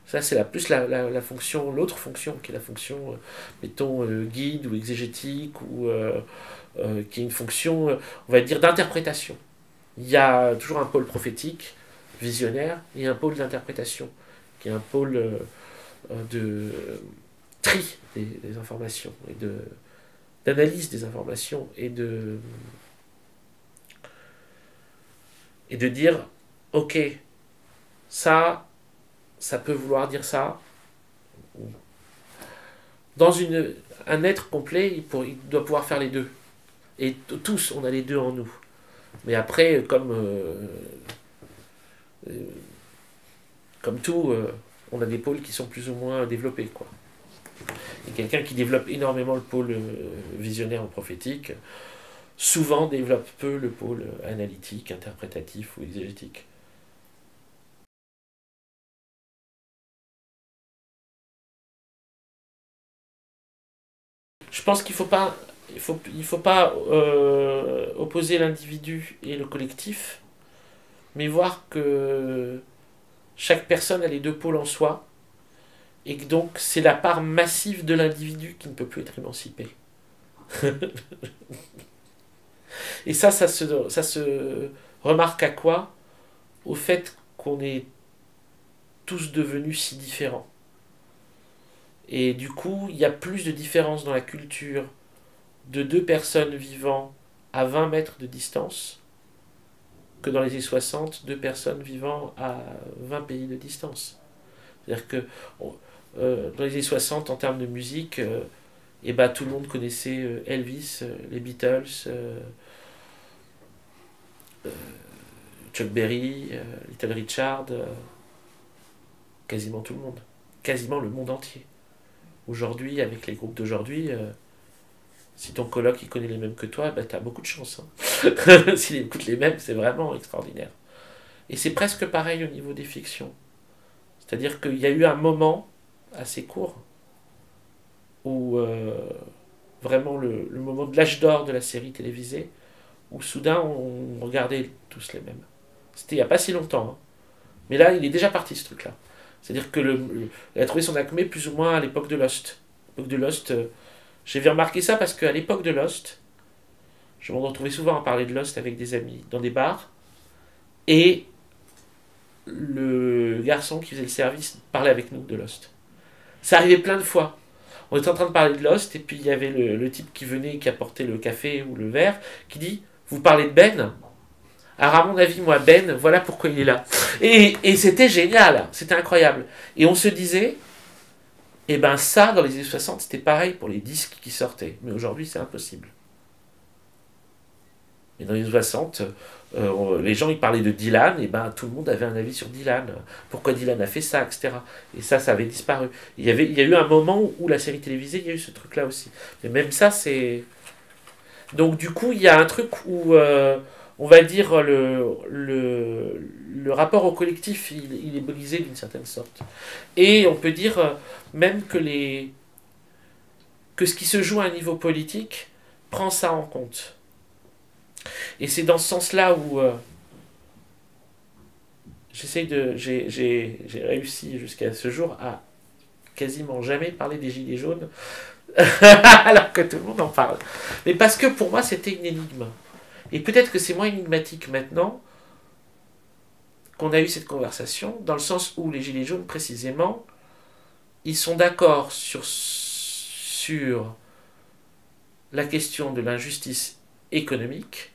ça c'est plus la fonction, l'autre fonction, qui est la fonction, mettons, guide ou exégétique, ou qui est une fonction, on va dire, d'interprétation. Il y a toujours un pôle prophétique, visionnaire, et un pôle d'interprétation, qui est un pôle de tri des informations, et d'analyse des informations, et de dire, ok, ça peut vouloir dire ça. Dans un être complet, il doit pouvoir faire les deux. Et tous, on a les deux en nous. Mais après, comme tout, on a des pôles qui sont plus ou moins développés, quoi. Et quelqu'un qui développe énormément le pôle visionnaire ou prophétique, souvent développe peu le pôle analytique, interprétatif ou exégétique. Je pense qu'il faut pas opposer l'individu et le collectif, mais voir que chaque personne a les deux pôles en soi, et que donc c'est la part massive de l'individu qui ne peut plus être émancipée. Et ça se remarque à quoi? Au fait qu'on est tous devenus si différents. Et du coup, il y a plus de différence dans la culture de deux personnes vivant à 20 mètres de distance que dans les années 60, deux personnes vivant à 20 pays de distance. C'est-à-dire que dans les années 60, en termes de musique, tout le monde connaissait Elvis, les Beatles, Chuck Berry, Little Richard, quasiment tout le monde. Quasiment le monde entier. Aujourd'hui, avec les groupes d'aujourd'hui, si ton coloc il connaît les mêmes que toi, t'as beaucoup de chance. Hein. S'il écoute les mêmes, c'est vraiment extraordinaire. Et c'est presque pareil au niveau des fictions. C'est-à-dire qu'il y a eu un moment assez court où vraiment le moment de l'âge d'or de la série télévisée, où soudain on regardait tous les mêmes. C'était il n'y a pas si longtemps. Hein. Mais là, il est déjà parti ce truc-là. C'est-à-dire que il a trouvé son acmé plus ou moins à l'époque de Lost. L'époque de Lost, j'ai remarqué ça parce qu'à l'époque de Lost, je me retrouvais souvent à parler de Lost avec des amis dans des bars, et le garçon qui faisait le service parlait avec nous de Lost. Ça arrivait plein de fois. On était en train de parler de Lost, et puis il y avait le type qui venait, qui apportait le café ou le verre, qui dit « Vous parlez de Ben ?» Alors à mon avis, moi, Ben, voilà pourquoi il est là. Et c'était génial, c'était incroyable. Et on se disait, eh ben ça, dans les années 60, c'était pareil pour les disques qui sortaient. Mais aujourd'hui, c'est impossible. Mais dans les années 60, les gens, ils parlaient de Dylan, et ben tout le monde avait un avis sur Dylan. Pourquoi Dylan a fait ça, etc. Et ça avait disparu. Il y a eu un moment où la série télévisée, il y a eu ce truc-là aussi. Mais même ça, c'est... Donc du coup, il y a un truc où... on va dire le rapport au collectif, il est brisé d'une certaine sorte. Et on peut dire même que ce qui se joue à un niveau politique prend ça en compte. Et c'est dans ce sens-là où j'ai réussi jusqu'à ce jour à quasiment jamais parler des Gilets jaunes, alors que tout le monde en parle. Mais parce que pour moi, c'était une énigme. Et peut-être que c'est moins énigmatique maintenant qu'on a eu cette conversation, dans le sens où les Gilets jaunes, précisément, ils sont d'accord sur la question de l'injustice économique,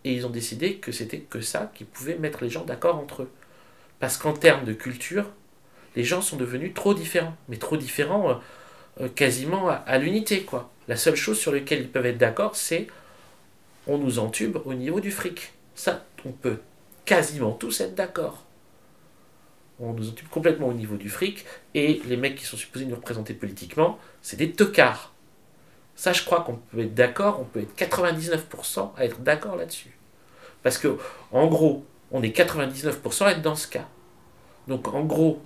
et ils ont décidé que c'était que ça qui pouvait mettre les gens d'accord entre eux. Parce qu'en termes de culture, les gens sont devenus trop différents, mais trop différents quasiment à l'unité, quoi. La seule chose sur laquelle ils peuvent être d'accord, c'est on nous entube au niveau du fric. Ça, on peut quasiment tous être d'accord. On nous entube complètement au niveau du fric, et les mecs qui sont supposés nous représenter politiquement, c'est des tocards. Ça, je crois qu'on peut être d'accord, on peut être 99% à être d'accord là-dessus. Parce que, en gros, On est 99% à être dans ce cas. Donc en gros,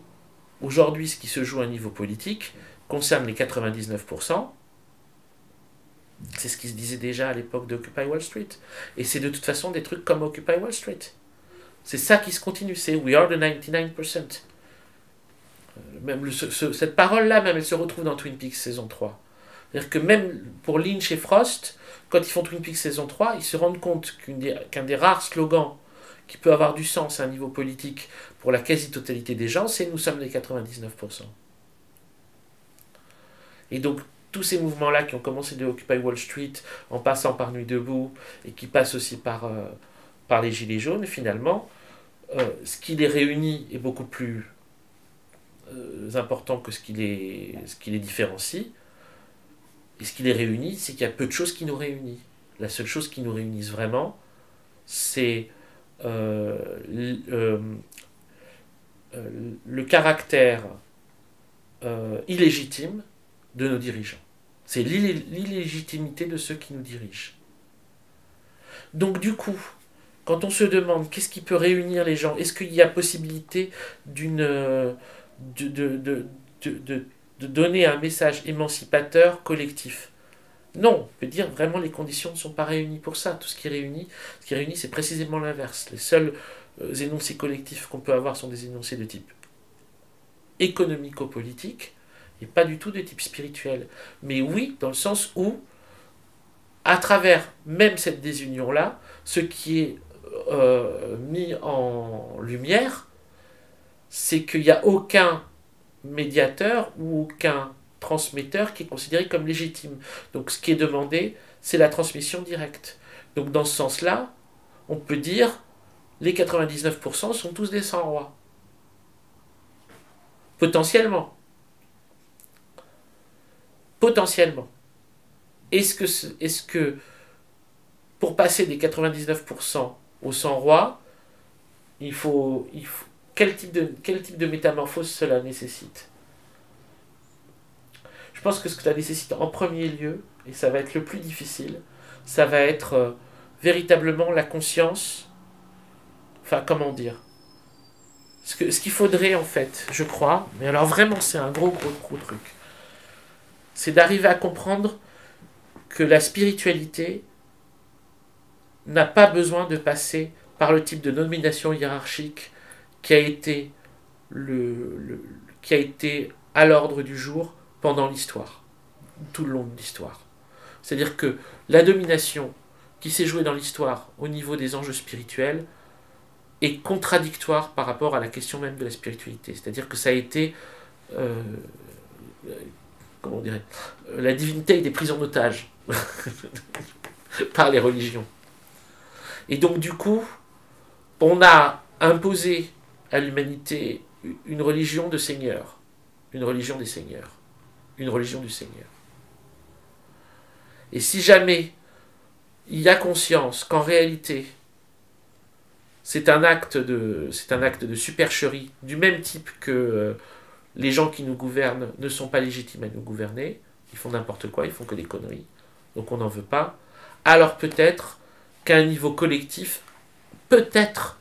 aujourd'hui, ce qui se joue à un niveau politique concerne les 99%. C'est ce qui se disait déjà à l'époque d'Occupy Wall Street. Et c'est de toute façon des trucs comme Occupy Wall Street. C'est ça qui se continue, c'est We are the 99%. Même cette parole-là, même, elle se retrouve dans Twin Peaks saison 3. C'est-à-dire que même pour Lynch et Frost, quand ils font Twin Peaks saison 3, ils se rendent compte qu'un des rares slogans qui peut avoir du sens à un niveau politique pour la quasi-totalité des gens, c'est « Nous sommes les 99%. » Et donc, tous ces mouvements-là qui ont commencé de Occupy Wall Street, en passant par Nuit debout, et qui passent aussi par les Gilets jaunes, finalement, ce qui les réunit est beaucoup plus important que ce qui les différencie. Et ce qui les réunit, c'est qu'il y a peu de choses qui nous réunissent. La seule chose qui nous réunisse vraiment, c'est le caractère illégitime de nos dirigeants. C'est l'illégitimité de ceux qui nous dirigent. Donc du coup, quand on se demande qu'est-ce qui peut réunir les gens, est-ce qu'il y a possibilité de donner un message émancipateur collectif? Non, on peut dire vraiment les conditions ne sont pas réunies pour ça. Tout ce qui réunit, c'est précisément l'inverse. Les seuls énoncés collectifs qu'on peut avoir sont des énoncés de type économico-politique et pas du tout de type spirituel. Mais oui, dans le sens où, à travers même cette désunion-là, ce qui est mis en lumière, c'est qu'il n'y a aucun médiateur ou aucun transmetteur qui est considéré comme légitime. Donc ce qui est demandé, c'est la transmission directe. Donc dans ce sens-là, on peut dire les 99% sont tous des sans-rois. Potentiellement. Potentiellement. Est-ce que pour passer des 99% aux sans-rois, quel type de métamorphose cela nécessite? Je pense que ce que ça nécessite en premier lieu, et ça va être le plus difficile, ça va être véritablement la conscience, enfin comment dire, ce qu'il faudrait en fait, je crois, mais alors vraiment c'est un gros truc, c'est d'arriver à comprendre que la spiritualité n'a pas besoin de passer par le type de nomination hiérarchique qui a été à l'ordre du jour pendant l'histoire, tout le long de l'histoire. C'est-à-dire que la domination qui s'est jouée dans l'histoire au niveau des enjeux spirituels est contradictoire par rapport à la question même de la spiritualité. C'est-à-dire que ça a été, comment on dirait, la divinité des prises en otage par les religions. Et donc du coup, on a imposé à l'humanité une religion de seigneurs, une religion des seigneurs, une religion du Seigneur. Et si jamais il y a conscience qu'en réalité c'est un acte de supercherie du même type que les gens qui nous gouvernent ne sont pas légitimes à nous gouverner, ils font n'importe quoi, ils font que des conneries, donc on n'en veut pas, alors peut-être qu'à un niveau collectif, peut-être,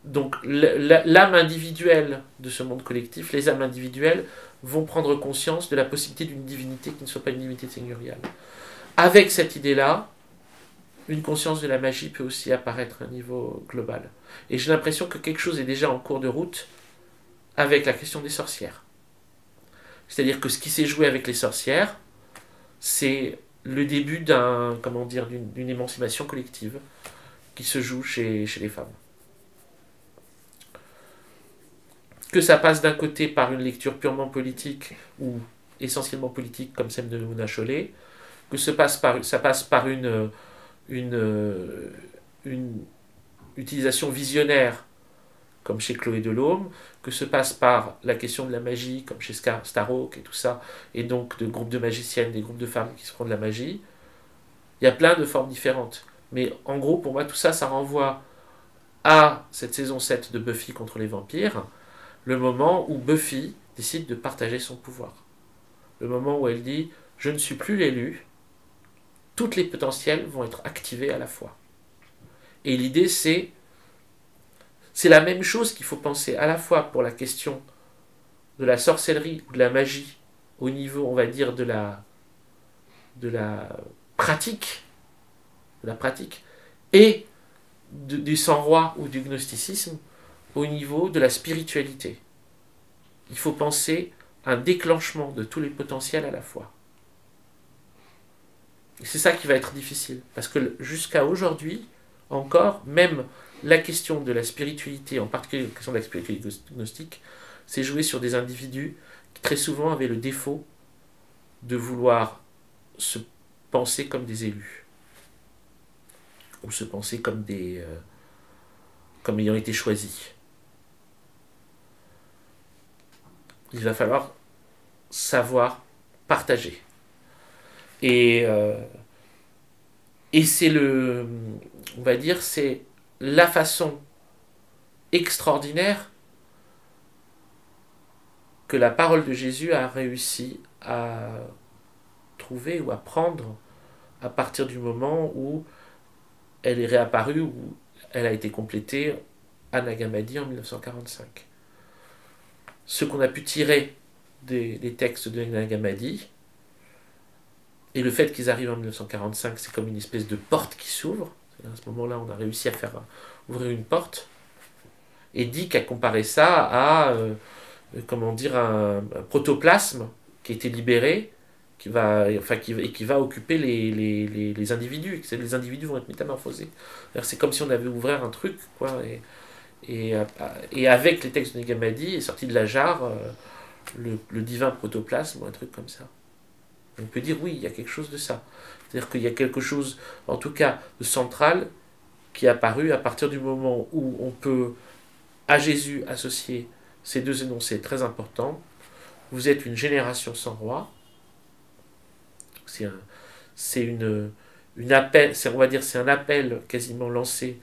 donc l'âme individuelle de ce monde collectif, les âmes individuelles vont prendre conscience de la possibilité d'une divinité qui ne soit pas une divinité seigneuriale. Avec cette idée-là, une conscience de la magie peut aussi apparaître à un niveau global. Et j'ai l'impression que quelque chose est déjà en cours de route avec la question des sorcières. C'est-à-dire que ce qui s'est joué avec les sorcières, c'est le début d'une émancipation collective qui se joue chez les femmes. Que ça passe d'un côté par une lecture purement politique ou essentiellement politique comme celle de Mona Chollet, que ça passe par une utilisation visionnaire comme chez Chloé Delhomme, que se passe par la question de la magie comme chez Starhawk et tout ça, et donc de groupes de magiciennes, des groupes de femmes qui se font de la magie. Il y a plein de formes différentes. Mais en gros, pour moi, tout ça, ça renvoie à cette saison 7 de Buffy contre les vampires, le moment où Buffy décide de partager son pouvoir. Le moment où elle dit « Je ne suis plus l'élu, toutes les potentielles vont être activées à la fois. » Et l'idée, c'est la même chose qu'il faut penser à la fois pour la question de la sorcellerie ou de la magie au niveau, on va dire, de la pratique, et du sang-roi ou du gnosticisme au niveau de la spiritualité. Il faut penser un déclenchement de tous les potentiels à la fois. Et c'est ça qui va être difficile, parce que jusqu'à aujourd'hui, encore, même la question de la spiritualité, en particulier la question de la spiritualité gnostique, s'est jouée sur des individus qui très souvent avaient le défaut de vouloir se penser comme des élus, ou se penser comme comme ayant été choisis. Il va falloir savoir partager. Et c'est on va dire, c'est la façon extraordinaire que la parole de Jésus a réussi à trouver ou à prendre à partir du moment où elle est réapparue, où elle a été complétée à Nag Hammadi en 1945. Ce qu'on a pu tirer des textes de Nag Hammadi, et le fait qu'ils arrivent en 1945, c'est comme une espèce de porte qui s'ouvre. À ce moment-là, on a réussi à faire ouvrir une porte. Et Dick a comparé ça à comment dire, un protoplasme qui a été libéré, qui va occuper les individus. Les individus vont être métamorphosés. C'est comme si on avait ouvert un truc, quoi. Et avec les textes de Nag Hammadi est sorti de la jarre le divin protoplasme ou un truc comme ça. On peut dire oui, il y a quelque chose de ça. C'est-à-dire qu'il y a quelque chose, en tout cas, de central qui est apparu à partir du moment où on peut à Jésus associer ces deux énoncés très importants. Vous êtes une génération sans roi. C'est une appel, on va dire, c'est un appel quasiment lancé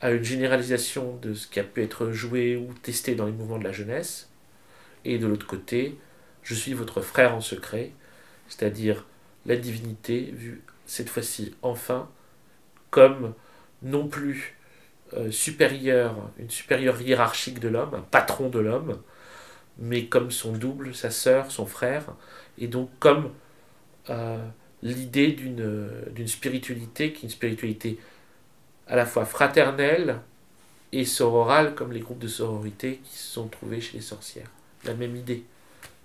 à une généralisation de ce qui a pu être joué ou testé dans les mouvements de la jeunesse. Et de l'autre côté, je suis votre frère en secret, c'est-à-dire la divinité vue cette fois-ci enfin comme non plus une supérieure hiérarchique de l'homme, un patron de l'homme, mais comme son double, sa sœur, son frère, et donc comme l'idée d'une spiritualité qui est une spiritualité à la fois fraternelle et sororale, comme les groupes de sororité qui se sont trouvés chez les sorcières. La même idée.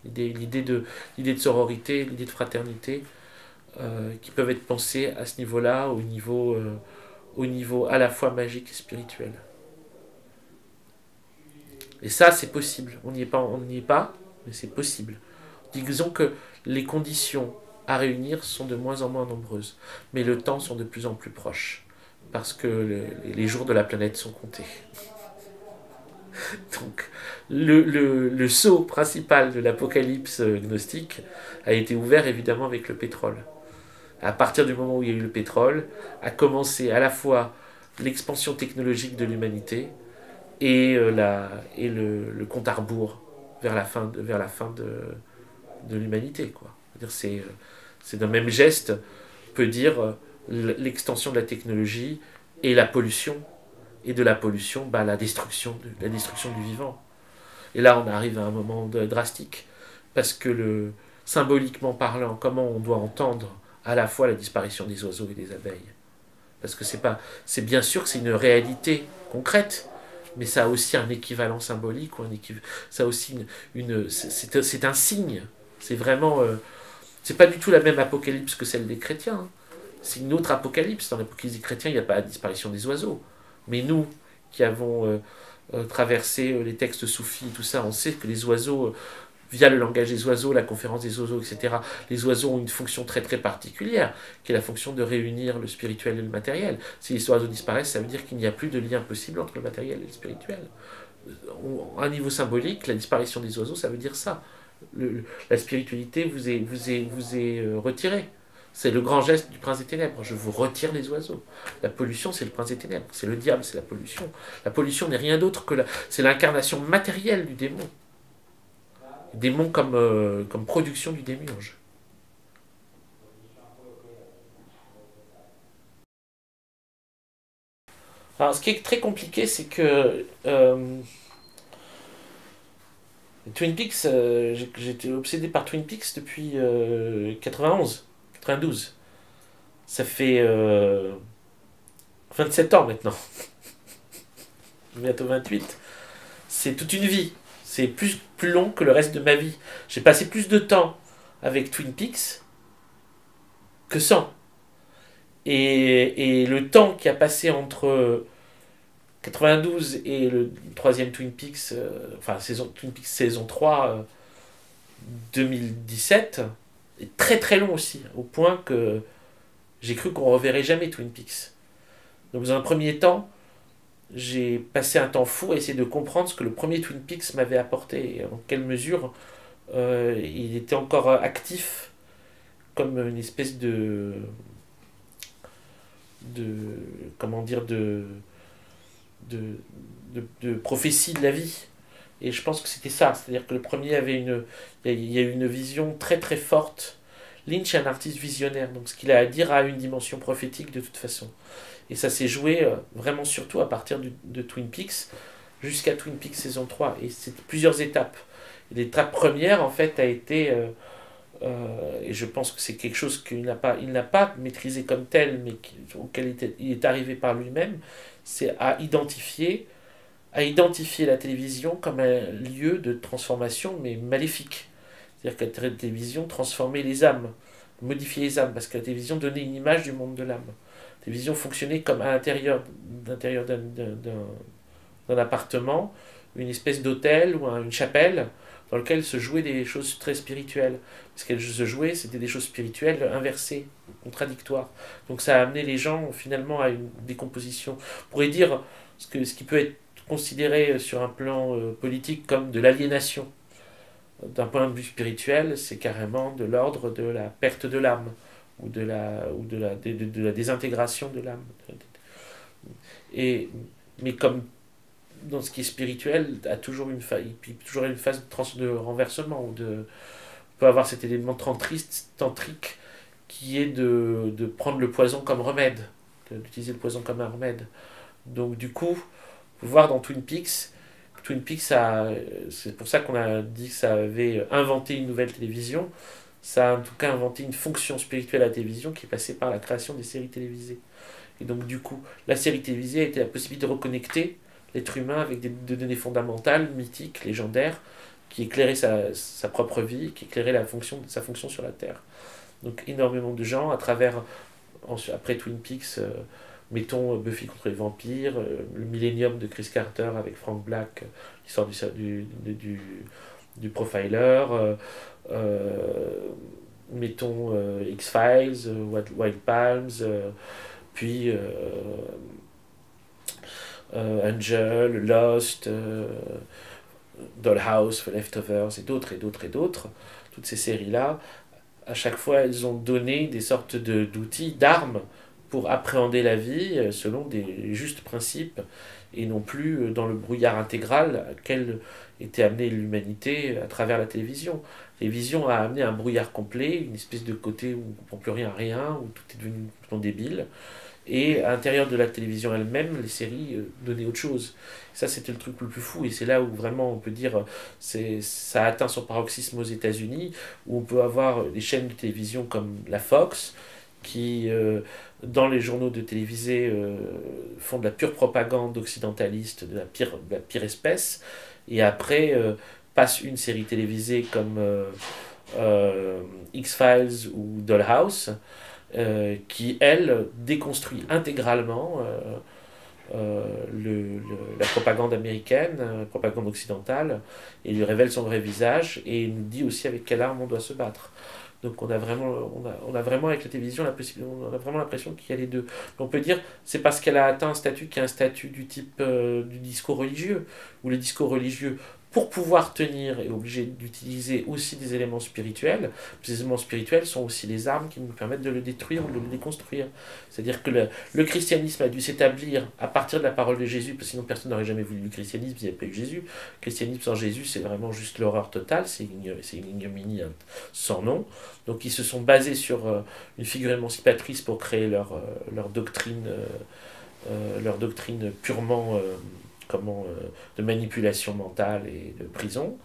L'idée de sororité, l'idée de fraternité, qui peuvent être pensées à ce niveau-là, au niveau à la fois magique et spirituel. Et ça, c'est possible. On n'y est pas, mais c'est possible. Disons que les conditions à réunir sont de moins en moins nombreuses, mais le temps sont de plus en plus proches, parce que les jours de la planète sont comptés. Donc, le sceau principal de l'apocalypse gnostique a été ouvert évidemment avec le pétrole. À partir du moment où il y a eu le pétrole, a commencé à la fois l'expansion technologique de l'humanité et le compte à rebours vers la fin de l'humanité, quoi. C'est d'un même geste, on peut dire l'extension de la technologie et la pollution, et de la pollution, la destruction du vivant. Et là, on arrive à un moment drastique, parce que symboliquement parlant, comment on doit entendre à la fois la disparition des oiseaux et des abeilles. Parce que c'est bien sûr que c'est une réalité concrète, mais ça a aussi un équivalent symbolique, ça a aussi c'est un signe. C'est vraiment, c'est pas du tout la même apocalypse que celle des chrétiens. Hein. C'est une autre apocalypse. Dans l'apocalypse des chrétiens, il n'y a pas la disparition des oiseaux. Mais nous, qui avons traversé les textes soufis, tout ça, on sait que les oiseaux, via le langage des oiseaux, la conférence des oiseaux, etc., les oiseaux ont une fonction très très particulière, qui est la fonction de réunir le spirituel et le matériel. Si les oiseaux disparaissent, ça veut dire qu'il n'y a plus de lien possible entre le matériel et le spirituel. À un niveau symbolique, la disparition des oiseaux, ça veut dire ça. La spiritualité vous est retirée. C'est le grand geste du prince des ténèbres. Je vous retire les oiseaux. La pollution, c'est le prince des ténèbres. C'est le diable, c'est la pollution. La pollution n'est rien d'autre que c'est l'incarnation matérielle du démon. Le démon comme production du démiurge. Alors, ce qui est très compliqué, c'est que Twin Peaks, j'étais obsédé par Twin Peaks depuis 91, 92. Ça fait 27 ans maintenant, bientôt 28. C'est toute une vie. C'est plus long que le reste de ma vie. J'ai passé plus de temps avec Twin Peaks que sans. Et le temps qui a passé entre 92 et le troisième Twin Peaks, Twin Peaks saison 3, 2017, est très très long aussi, au point que j'ai cru qu'on reverrait jamais Twin Peaks. Donc dans un premier temps, j'ai passé un temps fou à essayer de comprendre ce que le premier Twin Peaks m'avait apporté, et en quelle mesure il était encore actif comme une espèce de comment dire de prophétie de la vie. Et je pense que c'était ça, c'est-à-dire que le premier avait il y a eu une vision très très forte. Lynch est un artiste visionnaire, donc ce qu'il a à dire a une dimension prophétique de toute façon. Et ça s'est joué vraiment surtout à partir de Twin Peaks jusqu'à Twin Peaks saison 3. Et c'est plusieurs étapes. Et l'étape première, en fait, a été, et je pense que c'est quelque chose qu'il n'a pas maîtrisé comme tel, mais auquel il est arrivé par lui-même, c'est à identifier la télévision comme un lieu de transformation, mais maléfique. C'est-à-dire que la télévision transformait les âmes, modifiait les âmes, parce que la télévision donnait une image du monde de l'âme. La télévision fonctionnait comme à l'intérieur d'un appartement, une espèce d'hôtel ou une chapelle dans lequel se jouaient des choses très spirituelles. Ce qu'elles se jouaient, c'était des choses spirituelles inversées, contradictoires. Donc ça a amené les gens finalement à une décomposition. On pourrait dire ce qui peut être considéré sur un plan politique comme de l'aliénation. D'un point de vue spirituel, c'est carrément de l'ordre de la perte de l'âme ou de la désintégration de l'âme. Mais comme dans ce qui est spirituel, a toujours une toujours une phase de renversement. On peut avoir cet élément tantrique qui est de prendre le poison comme remède, d'utiliser le poison comme un remède. Donc du coup, voir dans Twin Peaks, c'est pour ça qu'on a dit que ça avait inventé une nouvelle télévision. Ça a en tout cas inventé une fonction spirituelle à la télévision qui est passée par la création des séries télévisées. Et donc du coup, la série télévisée a été la possibilité de reconnecter l'être humain avec des données fondamentales, mythiques, légendaires, qui éclairaient sa propre vie, qui éclairaient sa fonction sur la Terre. Donc énormément de gens, après Twin Peaks, mettons Buffy contre les vampires, le Millennium de Chris Carter avec Frank Black, l'histoire du profiler, mettons X-Files, Wild Palms, puis Angel, Lost, Dollhouse, Leftovers et d'autres et d'autres et d'autres. Toutes ces séries-là, à chaque fois, elles ont donné des sortes d'outils, d'armes pour appréhender la vie selon des justes principes et non plus dans le brouillard intégral auquel était amenée l'humanité à travers la télévision. La télévision a amené un brouillard complet, une espèce de côté où on ne comprend plus rien à rien, où tout est devenu complètement débile. Et à l'intérieur de la télévision elle-même, les séries donnaient autre chose. Ça, c'était le truc le plus fou. Et c'est là où vraiment on peut dire ça a atteint son paroxysme aux États-Unis, où on peut avoir des chaînes de télévision comme la Fox, qui, dans les journaux de télévisés, font de la pure propagande occidentaliste de la pire espèce. Et après, passe une série télévisée comme X-Files ou Dollhouse, qui, elle, déconstruit intégralement la propagande américaine, la propagande occidentale, et lui révèle son vrai visage, et nous dit aussi avec quelle arme on doit se battre. Donc on a vraiment avec la télévision on a vraiment l'impression qu'il y a les deux. On peut dire c'est parce qu'elle a atteint un statut qui est un statut du type du discours religieux, où le discours religieux, pour pouvoir tenir, est obligé d'utiliser aussi des éléments spirituels. Ces éléments spirituels sont aussi les armes qui nous permettent de le détruire ou de le déconstruire. C'est-à-dire que le christianisme a dû s'établir à partir de la parole de Jésus, parce que sinon personne n'aurait jamais voulu le christianisme s'il n'y avait pas eu Jésus. Le christianisme sans Jésus, c'est vraiment juste l'horreur totale, c'est une ignominie sans nom. Donc ils se sont basés sur une figure émancipatrice pour créer leur doctrine leur doctrine purement de manipulation mentale et de prison,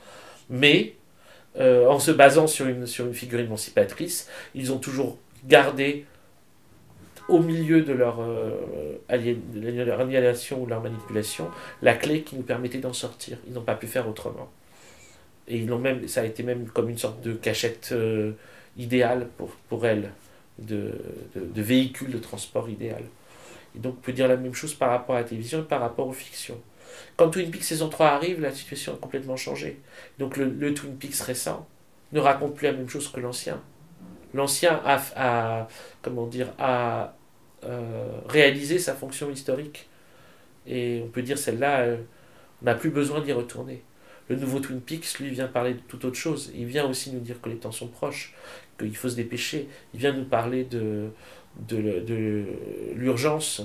mais en se basant sur une figure émancipatrice, ils ont toujours gardé au milieu de leur aliénation ou leur manipulation la clé qui nous permettait d'en sortir. Ils n'ont pas pu faire autrement. Et ça a été même comme une sorte de cachette idéale pour elles, de véhicule de transport idéal. Et donc on peut dire la même chose par rapport à la télévision et par rapport aux fictions. Quand Twin Peaks saison 3 arrive, la situation a complètement changé. Donc le Twin Peaks récent ne raconte plus la même chose que l'ancien. L'ancien a réalisé sa fonction historique. Et on peut dire celle-là, on n'a plus besoin d'y retourner. Le nouveau Twin Peaks, lui, vient parler de toute autre chose. Il vient aussi nous dire que les temps sont proches, qu'il faut se dépêcher. Il vient nous parler de l'urgence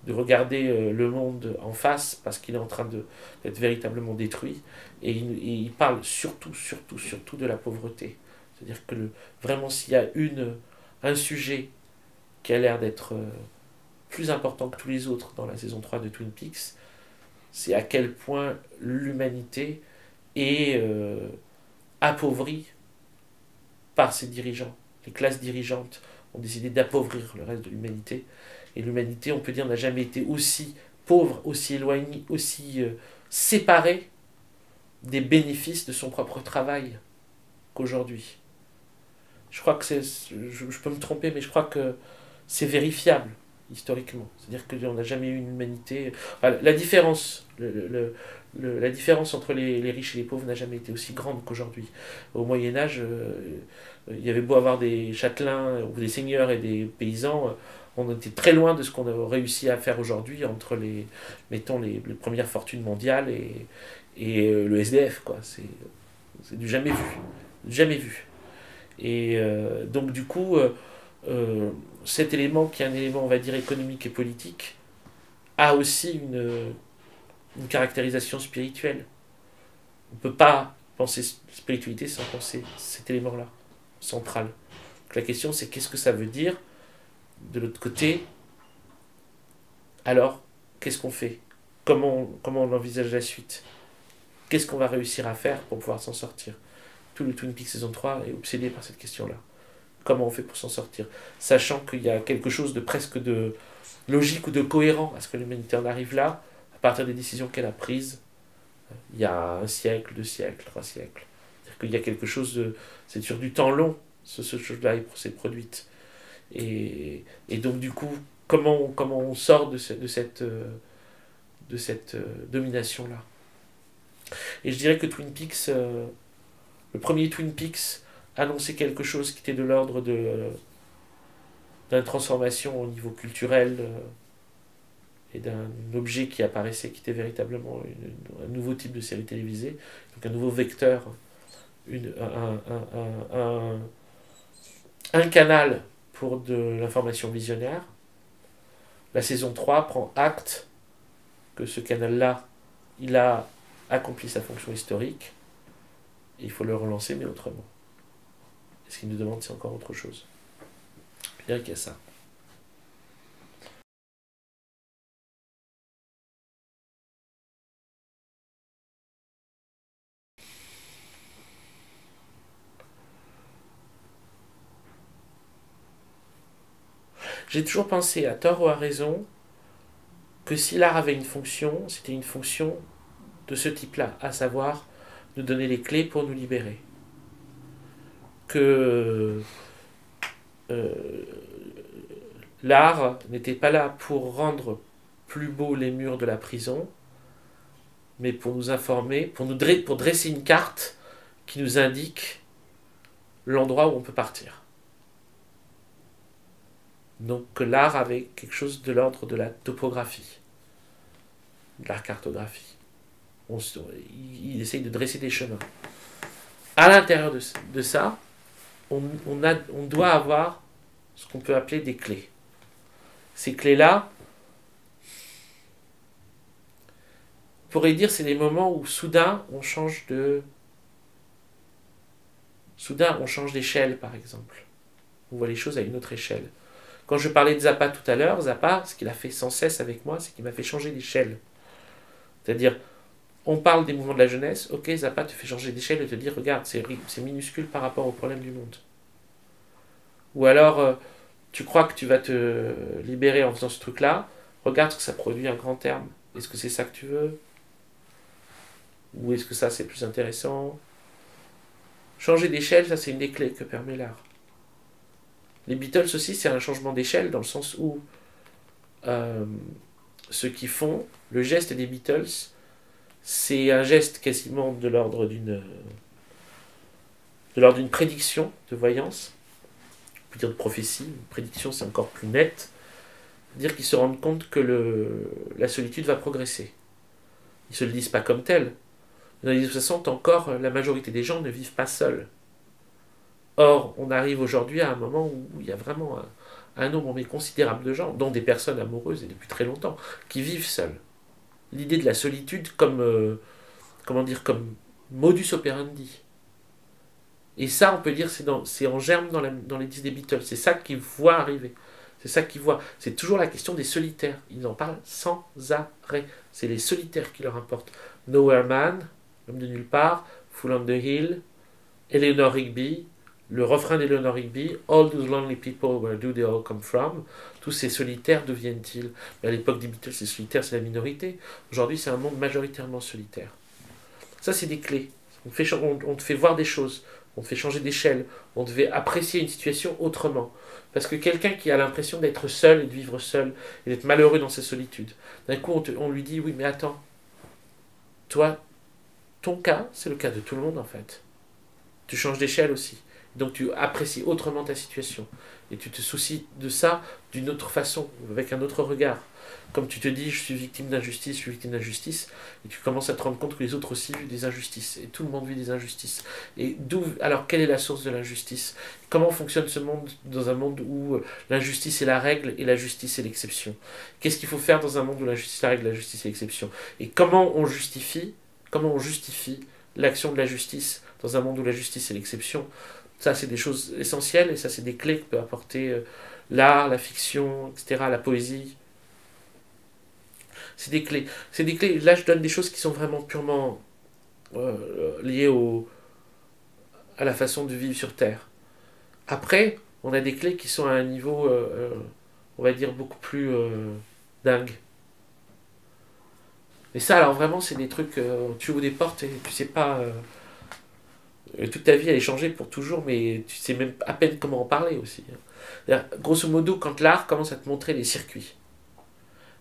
de regarder le monde en face parce qu'il est en train d'être véritablement détruit. Et il parle surtout de la pauvreté. C'est-à-dire que vraiment, s'il y a un sujet qui a l'air d'être plus important que tous les autres dans la saison 3 de Twin Peaks, c'est à quel point l'humanité est appauvrie par ses dirigeants. Les classes dirigeantes ont décidé d'appauvrir le reste de l'humanité. Et l'humanité, on peut dire, n'a jamais été aussi pauvre, aussi éloignée, aussi séparée des bénéfices de son propre travail qu'aujourd'hui. Je crois que je peux me tromper, mais je crois que c'est vérifiable historiquement. C'est-à-dire qu'on n'a jamais eu une humanité... Enfin, la différence entre les riches et les pauvres n'a jamais été aussi grande qu'aujourd'hui. Au Moyen-Âge, il y avait beau avoir des châtelains, ou des seigneurs et des paysans, on était très loin de ce qu'on a réussi à faire aujourd'hui entre les premières fortunes mondiales et le SDF, quoi. C'est du jamais vu. Jamais vu. Et donc du coup, cet élément qui est un élément, on va dire, économique et politique, a aussi une caractérisation spirituelle. On ne peut pas penser spiritualité sans penser cet élément-là, central. Donc la question, c'est qu'est-ce que ça veut dire de l'autre côté? Alors, qu'est-ce qu'on fait? Comment on envisage la suite? Qu'est-ce qu'on va réussir à faire pour pouvoir s'en sortir? Tout le Twin Peaks saison 3 est obsédé par cette question-là. Comment on fait pour s'en sortir? Sachant qu'il y a quelque chose de presque de logique ou de cohérent à ce que l'humanité en arrive là, à partir des décisions qu'elle a prises il y a 1 siècle, 2 siècles, 3 siècles. C'est-à-dire qu'il y a quelque chose de... C'est sur du temps long, ce chose-là s'est produite. Et donc du coup, comment on sort de cette domination-là? Et je dirais que Twin Peaks, le premier Twin Peaks annonçait quelque chose qui était de l'ordre d'une transformation au niveau culturel et d'un objet qui apparaissait, qui était véritablement un nouveau type de série télévisée, donc un nouveau vecteur, un canal pour de l'information visionnaire. La saison 3 prend acte que ce canal-là, il a accompli sa fonction historique, et il faut le relancer, mais autrement. Et ce qu'il nous demande, c'est encore autre chose. Je dirais qu'il y a ça. J'ai toujours pensé, à tort ou à raison, que si l'art avait une fonction, c'était une fonction de ce type-là, à savoir nous donner les clés pour nous libérer. Que l'art n'était pas là pour rendre plus beaux les murs de la prison, mais pour nous informer, pour dresser une carte qui nous indique l'endroit où on peut partir. Donc que l'art avait quelque chose de l'ordre de la topographie, de la cartographie. Il essaye de dresser des chemins. À l'intérieur de ça, on doit avoir ce qu'on peut appeler des clés. Ces clés-là, on pourrait dire, c'est des moments où soudain on change d'échelle, par exemple. On voit les choses à une autre échelle. Quand je parlais de Zappa tout à l'heure, Zappa, ce qu'il a fait sans cesse avec moi, c'est qu'il m'a fait changer d'échelle. C'est-à-dire, on parle des mouvements de la jeunesse, ok, Zappa te fait changer d'échelle et te dire, regarde, c'est minuscule par rapport au problème du monde. Ou alors, tu crois que tu vas te libérer en faisant ce truc-là, regarde ce que ça produit un grand terme. Est-ce que c'est ça que tu veux? Ou est-ce que ça, c'est plus intéressant? Changer d'échelle, ça, c'est une des clés que permet l'art. Les Beatles aussi, c'est un changement d'échelle dans le sens où ceux qui font le geste des Beatles, c'est un geste quasiment de l'ordre d'une prédiction de voyance, on peut dire de prophétie. Une prédiction, c'est encore plus net. Dire qu'ils se rendent compte que la solitude va progresser. Ils ne se le disent pas comme tel. Dans les années 60, encore, la majorité des gens ne vivent pas seuls. Or, on arrive aujourd'hui à un moment où il y a vraiment un nombre considérable de gens, dont des personnes amoureuses et depuis très longtemps, qui vivent seuls. L'idée de la solitude comme, comme modus operandi. Et ça, on peut dire, c'est en germe dans les disques des Beatles. C'est ça qu'ils voient arriver. C'est ça qu'ils voient. C'est toujours la question des solitaires. Ils en parlent sans arrêt. C'est les solitaires qui leur importent. Nowhere Man, L'homme de nulle part, Fool on the Hill, Eleanor Rigby, le refrain d'Eleanor Rigby, All those lonely people, where do they all come from? Tous ces solitaires, d'où viennent-ils? À l'époque des Beatles, les solitaires, c'est la minorité. Aujourd'hui, c'est un monde majoritairement solitaire. Ça, c'est des clés. On te fait voir des choses. On te fait changer d'échelle. On te fait apprécier une situation autrement. Parce que quelqu'un qui a l'impression d'être seul et de vivre seul et d'être malheureux dans sa solitude, d'un coup, on lui dit, oui, mais attends. Toi, ton cas, c'est le cas de tout le monde, en fait. Tu changes d'échelle aussi. Donc tu apprécies autrement ta situation. Et tu te soucies de ça d'une autre façon, avec un autre regard. Comme tu te dis, je suis victime d'injustice, je suis victime d'injustice, et tu commences à te rendre compte que les autres aussi vivent des injustices. Et tout le monde vit des injustices. Et alors, quelle est la source de l'injustice? Comment fonctionne ce monde dans un monde où l'injustice est la règle et la justice est l'exception? Qu'est-ce qu'il faut faire dans un monde où l'injustice est la règle et la justice est l'exception? Et comment on justifie l'action de la justice dans un monde où la justice est l'exception? Ça, c'est des choses essentielles, et ça, c'est des clés que peut apporter l'art, la fiction, etc., la poésie. C'est des clés. C'est des clés. Là, je donne des choses qui sont vraiment purement liées à la façon de vivre sur Terre. Après, on a des clés qui sont à un niveau, on va dire, beaucoup plus dingue. Mais ça, alors vraiment, c'est des trucs, tu ouvres des portes et tu sais pas... toute ta vie, elle est changée pour toujours, mais tu sais même à peine comment en parler aussi. Grosso modo, quand l'art commence à te montrer les circuits,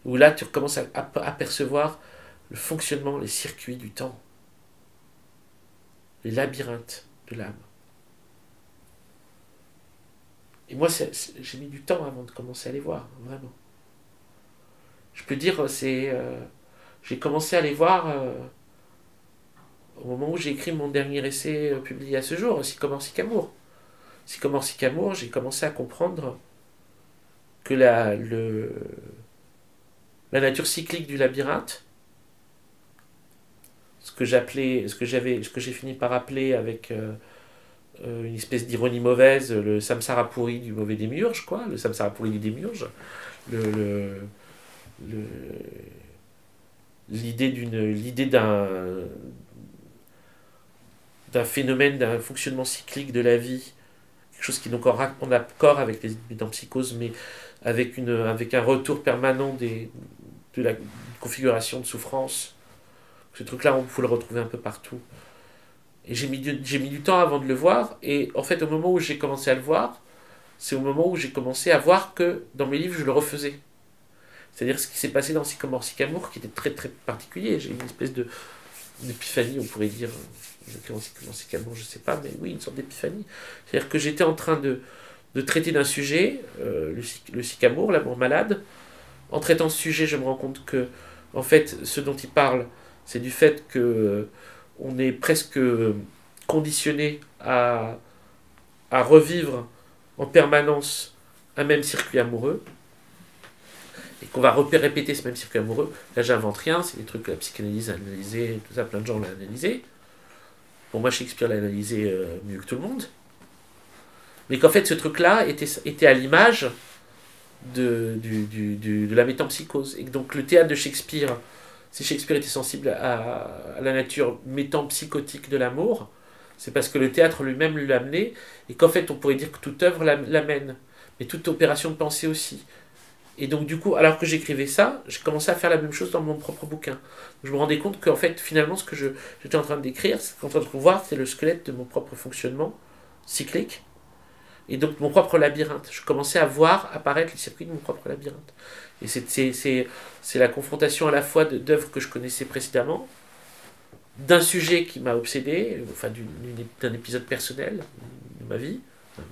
où là, tu commences à apercevoir le fonctionnement, les circuits du temps, les labyrinthes de l'âme. Et moi, j'ai mis du temps avant de commencer à les voir, vraiment. Je peux dire, j'ai commencé à les voir au moment où j'ai écrit mon dernier essai publié à ce jour, Sycomore Sycamore. Sycomore Sycamore, j'ai commencé à comprendre que la nature cyclique du labyrinthe, ce que j'ai fini par appeler avec une espèce d'ironie mauvaise, le samsara pourri du mauvais démiurge, quoi, le samsara pourri du démiurge, l'idée d'un phénomène, d'un fonctionnement cyclique de la vie, quelque chose qui est encore en accord avec les métampsychoses, mais avec un retour permanent de la configuration de souffrance. Ce truc-là, on peut le retrouver un peu partout. Et j'ai mis du temps avant de le voir, et en fait, au moment où j'ai commencé à le voir, c'est au moment où j'ai commencé à voir que dans mes livres, je le refaisais. C'est-à-dire ce qui s'est passé dans Sycomore Sycamore, qui était très très particulier. J'ai une espèce d'épiphanie, on pourrait dire. Sycomore Sycamore, je ne sais pas, mais oui, une sorte d'épiphanie. C'est-à-dire que j'étais en train de traiter d'un sujet, le sycamore, l'amour malade. En traitant ce sujet, je me rends compte que, en fait, ce dont il parle, c'est du fait que on est presque conditionné à revivre en permanence un même circuit amoureux, et qu'on va répéter ce même circuit amoureux. Là, j'invente rien, c'est des trucs que la psychanalyse a analysé, tout ça, plein de gens l'ont analysé. Pour moi, Shakespeare l'a analysé mieux que tout le monde. Mais qu'en fait, ce truc-là était à l'image de la métempsychose. Et donc le théâtre de Shakespeare, si Shakespeare était sensible à la nature métempsychotique de l'amour, c'est parce que le théâtre lui-même l'a amené, et qu'en fait on pourrait dire que toute œuvre l'amène, mais toute opération de pensée aussi. Et donc du coup, alors que j'écrivais ça, j'ai commencé à faire la même chose dans mon propre bouquin. Je me rendais compte qu'en fait, finalement, ce que j'étais en train d'écrire, en train de voir, c'est le squelette de mon propre fonctionnement cyclique, et donc mon propre labyrinthe. Je commençais à voir apparaître les circuits de mon propre labyrinthe. Et c'est la confrontation à la fois d'œuvres que je connaissais précédemment, d'un sujet qui m'a obsédé, enfin d'un épisode personnel de ma vie,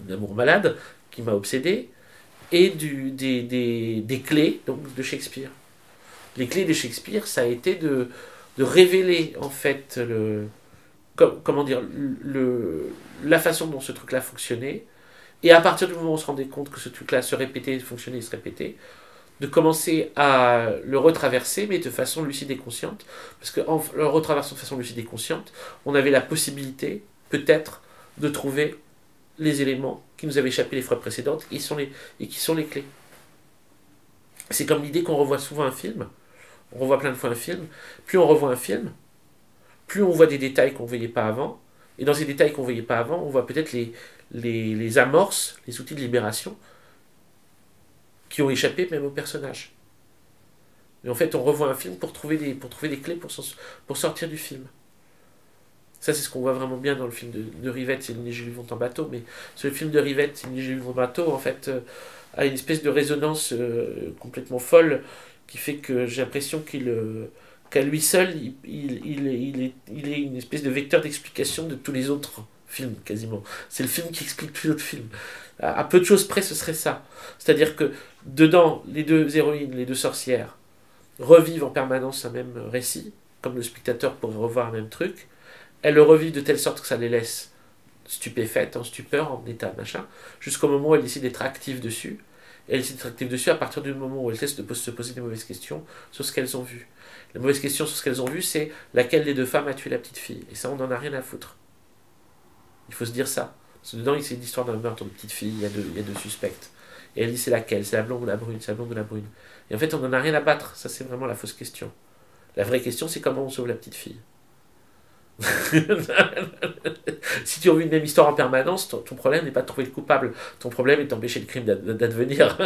un amour malade qui m'a obsédé, et des clés donc, de Shakespeare. Les clés de Shakespeare, ça a été de révéler en fait comment dire, la façon dont ce truc-là fonctionnait, et à partir du moment où on se rendait compte que ce truc-là se répétait, fonctionnait et se répétait, de commencer à le retraverser, mais de façon lucide et consciente, parce qu'en le retraversant de façon lucide et consciente, on avait la possibilité, peut-être, de trouver les éléments qui nous avaient échappé les fois précédentes et qui sont les clés. C'est comme l'idée qu'on revoit souvent un film, on revoit plein de fois un film, plus on revoit un film, plus on voit des détails qu'on ne voyait pas avant, et dans ces détails qu'on ne voyait pas avant, on voit peut-être les amorces, les outils de libération qui ont échappé même au personnage. Et en fait, on revoit un film pour trouver des clés pour sortir du film. Ça, c'est ce qu'on voit vraiment bien dans le film de Rivette, c'est Les Gilets vont en bateau, mais ce film de Rivette, Les Gilets vont en bateau, en fait, a une espèce de résonance complètement folle qui fait que j'ai l'impression qu'à lui seul, il est une espèce de vecteur d'explication de tous les autres films, quasiment. C'est le film qui explique tous les autres films. À peu de choses près, ce serait ça. C'est-à-dire que dedans, les deux héroïnes, les deux sorcières, revivent en permanence un même récit, comme le spectateur pourrait revoir un même truc. Elles le revivent de telle sorte que ça les laisse stupéfaites, en stupeur, en état machin, jusqu'au moment où elles décident d'être actives dessus. Et elles décident d'être actives dessus à partir du moment où elles cessent de se poser des mauvaises questions sur ce qu'elles ont vu. La mauvaise question sur ce qu'elles ont vu, c'est laquelle des deux femmes a tué la petite fille. Et ça, on n'en a rien à foutre. Il faut se dire ça. Parce que dedans, c'est l'histoire d'un meurtre de petite fille, il y a deux suspects. Et elle dit c'est laquelle, c'est la blonde ou la brune, c'est la blonde ou la brune. Et en fait, on n'en a rien à battre. Ça, c'est vraiment la fausse question. La vraie question, c'est comment on sauve la petite fille. Si tu revis une même histoire en permanence, ton problème n'est pas de trouver le coupable. Ton problème est d'empêcher le crime d'advenir.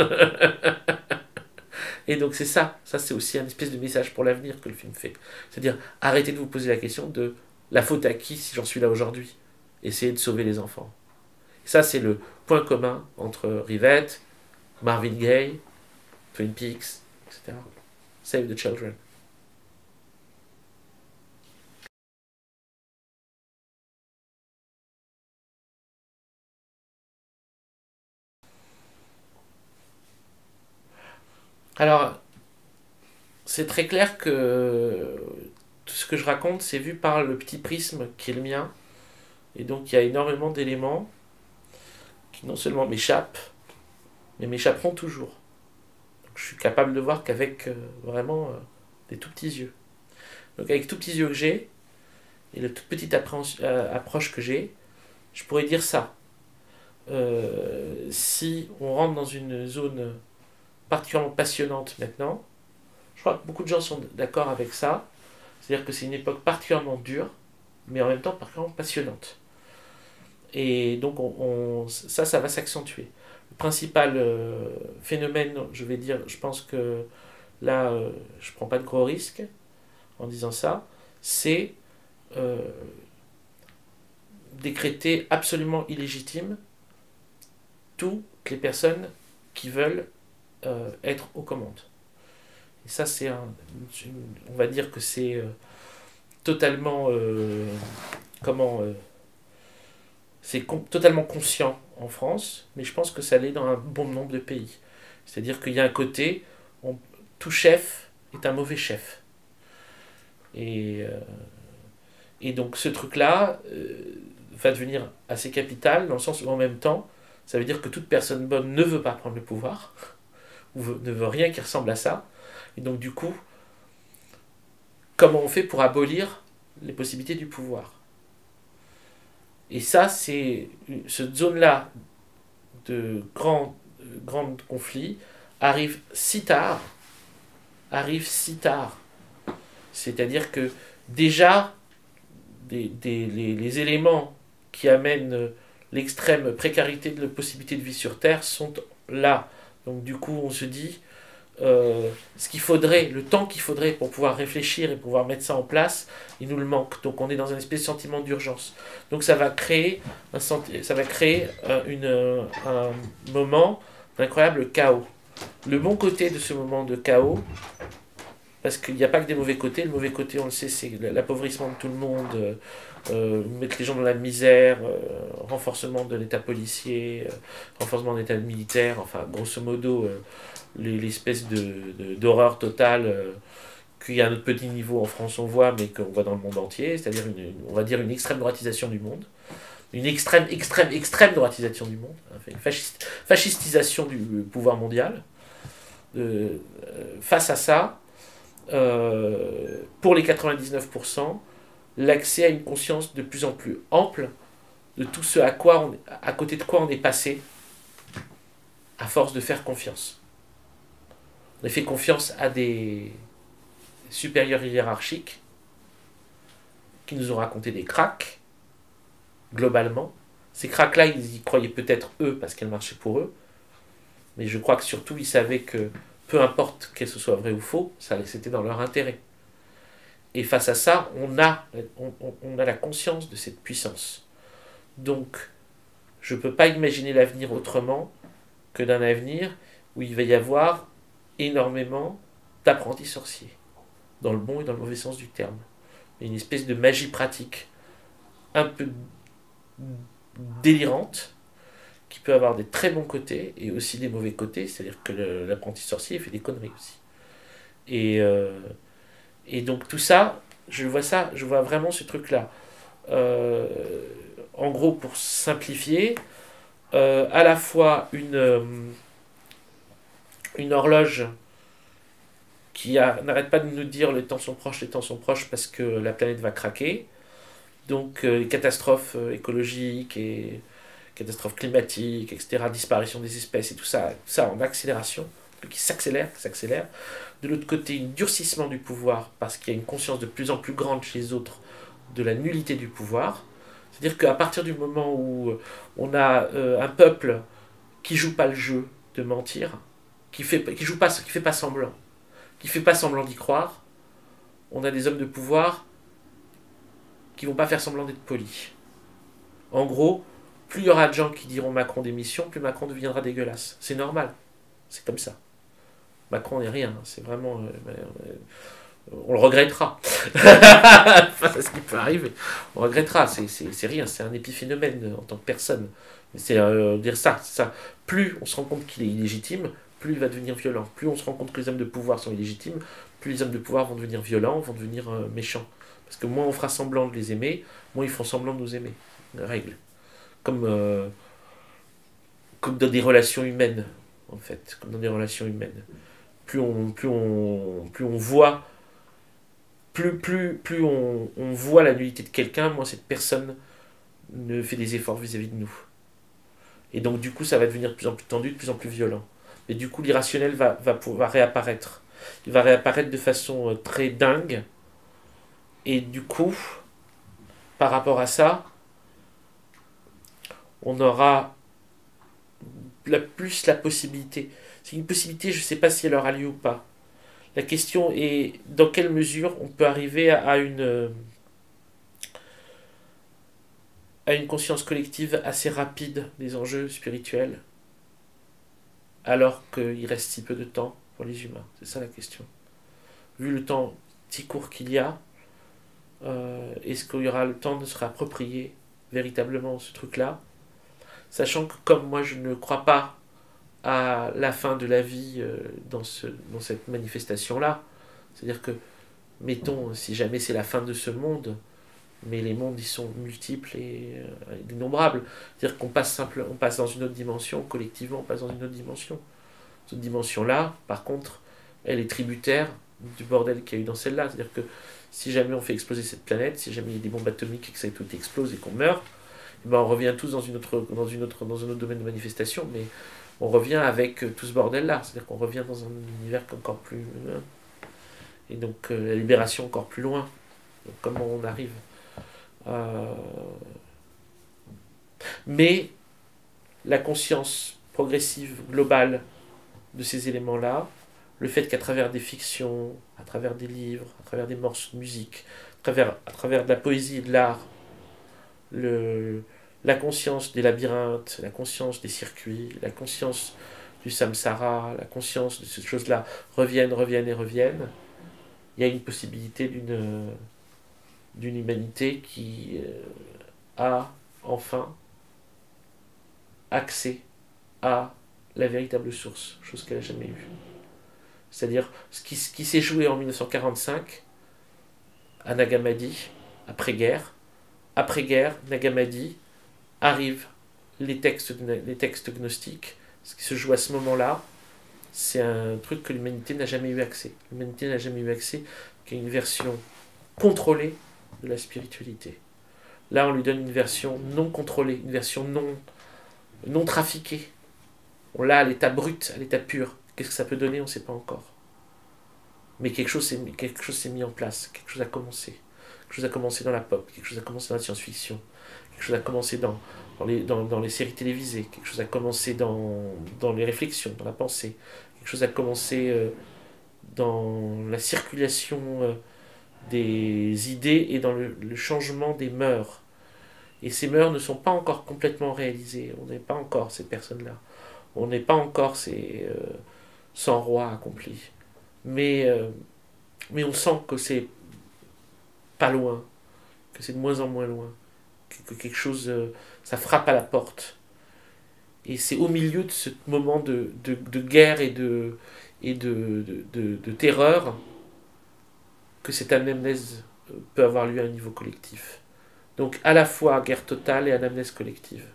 Et donc c'est ça. Ça, c'est aussi un espèce de message pour l'avenir que le film fait. C'est-à-dire, arrêtez de vous poser la question de la faute à qui si j'en suis là aujourd'hui. Essayez de sauver les enfants. Et ça, c'est le point commun entre Rivette, Marvin Gaye, Twin Peaks, etc. Save the Children. Alors, c'est très clair que tout ce que je raconte, c'est vu par le petit prisme qui est le mien. Et donc, il y a énormément d'éléments qui non seulement m'échappent, mais m'échapperont toujours. Donc, je suis capable de voir qu'avec vraiment des tout petits yeux. Donc, avec tout petits yeux que j'ai, et la toute petite approche que j'ai, je pourrais dire ça. Si on rentre dans une zone particulièrement passionnante maintenant, je crois que beaucoup de gens sont d'accord avec ça, c'est-à-dire que c'est une époque particulièrement dure, mais en même temps particulièrement passionnante. Et donc ça va s'accentuer. Le principal phénomène, je vais dire, je pense que là, je ne prends pas de gros risques en disant ça, c'est décréter absolument illégitime toutes les personnes qui veulent être aux commandes. Et ça, on va dire que c'est totalement totalement conscient en France, mais je pense que ça l'est dans un bon nombre de pays. C'est-à-dire qu'il y a un côté, tout chef est un mauvais chef. Et donc ce truc-là va devenir assez capital, dans le sens où en même temps, ça veut dire que toute personne bonne ne veut pas prendre le pouvoir, ou ne veut rien qui ressemble à ça. Et donc du coup, comment on fait pour abolir les possibilités du pouvoir? Et ça, c'est cette zone-là de grands conflits arrive si tard, c'est-à-dire que déjà, les éléments qui amènent l'extrême précarité de la possibilité de vie sur Terre sont là. Donc du coup, on se dit, ce qu'il faudrait, le temps qu'il faudrait pour pouvoir réfléchir et pouvoir mettre ça en place, il nous le manque. Donc on est dans un espèce de sentiment d'urgence. Donc ça va créer un moment d'incroyable chaos. Le bon côté de ce moment de chaos, parce qu'il n'y a pas que des mauvais côtés. Le mauvais côté, on le sait, c'est l'appauvrissement de tout le monde, mettre les gens dans la misère, renforcement de l'état policier, renforcement de l'état militaire, enfin, grosso modo, l'espèce d'horreur totale qu'il y a à notre petit niveau en France, on voit, mais qu'on voit dans le monde entier, c'est-à-dire, on va dire, une extrême droitisation du monde. Une extrême droitisation du monde, une fascistisation du pouvoir mondial. Face à ça, pour les 99%, l'accès à une conscience de plus en plus ample de tout ce à côté de quoi on est passé à force de faire confiance. On a fait confiance à des supérieurs hiérarchiques qui nous ont raconté des cracks, globalement. Ces cracks-là, ils y croyaient peut-être eux parce qu'elles marchaient pour eux, mais je crois que surtout ils savaient que peu importe que ce soit vrai ou faux, c'était dans leur intérêt. Et face à ça, on a la conscience de cette puissance. Donc, je ne peux pas imaginer l'avenir autrement que d'un avenir où il va y avoir énormément d'apprentis sorciers, dans le bon et dans le mauvais sens du terme. Une espèce de magie pratique, un peu délirante, qui peut avoir des très bons côtés et aussi des mauvais côtés, c'est-à-dire que l'apprenti sorcier fait des conneries aussi. Et donc tout ça, je vois vraiment ce truc-là. En gros, pour simplifier, à la fois une horloge qui n'arrête pas de nous dire les temps sont proches parce que la planète va craquer. Donc les catastrophes écologiques et catastrophes climatiques, etc., disparition des espèces et tout ça en accélération, qui s'accélère. De l'autre côté, un durcissement du pouvoir parce qu'il y a une conscience de plus en plus grande chez les autres de la nullité du pouvoir. C'est-à-dire qu'à partir du moment où on a un peuple qui joue pas le jeu de mentir, qui fait pas semblant d'y croire, on a des hommes de pouvoir qui vont pas faire semblant d'être polis. En gros, plus il y aura de gens qui diront Macron démission, plus Macron deviendra dégueulasse. C'est normal. C'est comme ça. Macron n'est rien. C'est vraiment... on le regrettera. Face à ce qui peut arriver. On regrettera. C'est rien. C'est un épiphénomène en tant que personne. C'est dire ça. Plus on se rend compte qu'il est illégitime, plus il va devenir violent. Plus on se rend compte que les hommes de pouvoir sont illégitimes, plus les hommes de pouvoir vont devenir violents, vont devenir méchants. Parce que moins on fera semblant de les aimer, moins ils font semblant de nous aimer. Règle. Comme dans des relations humaines, en fait. Comme dans des relations humaines. Plus on voit on voit la nullité de quelqu'un, moins cette personne ne fait des efforts vis-à-vis de nous. Et donc du coup ça va devenir de plus en plus tendu, de plus en plus violent. Et du coup l'irrationnel va réapparaître. Il va réapparaître de façon très dingue. Et du coup, par rapport à ça, on aura plus la possibilité. C'est une possibilité, je ne sais pas si elle aura lieu ou pas. La question est dans quelle mesure on peut arriver à une conscience collective assez rapide des enjeux spirituels, alors qu'il reste si peu de temps pour les humains. C'est ça la question. Vu le temps si court qu'il y a, est-ce qu'il y aura le temps de se réapproprier véritablement ce truc-là, sachant que comme moi je ne crois pas à la fin de la vie dans cette manifestation-là, c'est-à-dire que, mettons, si jamais c'est la fin de ce monde, mais les mondes ils sont multiples et innombrables, c'est-à-dire qu'on passe dans une autre dimension, collectivement on passe dans une autre dimension. Cette dimension-là, par contre, elle est tributaire du bordel qu'il y a eu dans celle-là, c'est-à-dire que si jamais on fait exploser cette planète, si jamais il y a des bombes atomiques et que ça tout explose et qu'on meurt, ben on revient tous dans un autre domaine de manifestation, mais on revient avec tout ce bordel-là. C'est-à-dire qu'on revient dans un univers encore plus... et donc la libération encore plus loin. Donc, comment on arrive Mais la conscience progressive, globale de ces éléments-là, le fait qu'à travers des fictions, à travers des livres, à travers des morceaux de musique, à travers de la poésie et de l'art, la conscience des labyrinthes, la conscience des circuits, la conscience du samsara, la conscience de ces choses-là reviennent, il y a une possibilité d'une humanité qui a enfin accès à la véritable source, chose qu'elle n'a jamais eue. C'est-à-dire ce qui s'est joué en 1945 à Nagamadi, après-guerre. Après-guerre, Nagamadi, arrivent les textes gnostiques. Ce qui se joue à ce moment-là, c'est un truc que l'humanité n'a jamais eu accès. L'humanité n'a jamais eu accès qu'à une version contrôlée de la spiritualité. Là, on lui donne une version non contrôlée, une version non trafiquée. On l'a à l'état brut, à l'état pur. Qu'est-ce que ça peut donner, on ne sait pas encore. Mais quelque chose s'est mis en place, quelque chose a commencé. Quelque chose a commencé dans la pop, quelque chose a commencé dans la science-fiction, quelque chose a commencé dans les séries télévisées, quelque chose a commencé dans les réflexions, dans la pensée, quelque chose a commencé dans la circulation des idées et dans le changement des mœurs. Et ces mœurs ne sont pas encore complètement réalisées. On n'est pas encore ces personnes-là. On n'est pas encore ces 100 rois accomplis. Mais on sent que c'est pas loin, que c'est de moins en moins loin, que quelque chose, ça frappe à la porte. Et c'est au milieu de ce moment de guerre et de terreur que cette anamnèse peut avoir lieu à un niveau collectif. Donc à la fois guerre totale et anamnèse collective.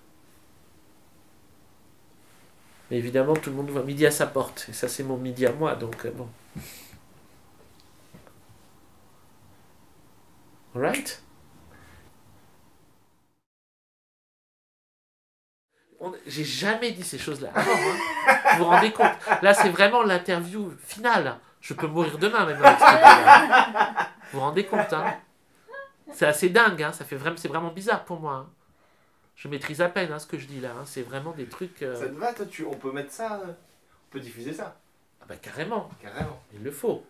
Mais évidemment, tout le monde voit midi à sa porte. Et ça, c'est mon midi à moi, donc bon. Alright? J'ai jamais dit ces choses-là avant, hein. Vous vous rendez compte? Là, c'est vraiment l'interview finale. Je peux mourir demain, même avec ce truc-là. Vous vous rendez compte, hein? C'est assez dingue, hein? C'est vraiment bizarre pour moi, hein. Je maîtrise à peine, hein, ce que je dis là, hein. C'est vraiment des trucs... Ça te va, toi, on peut mettre ça, on peut diffuser ça. Ah bah carrément. Carrément. Il le faut.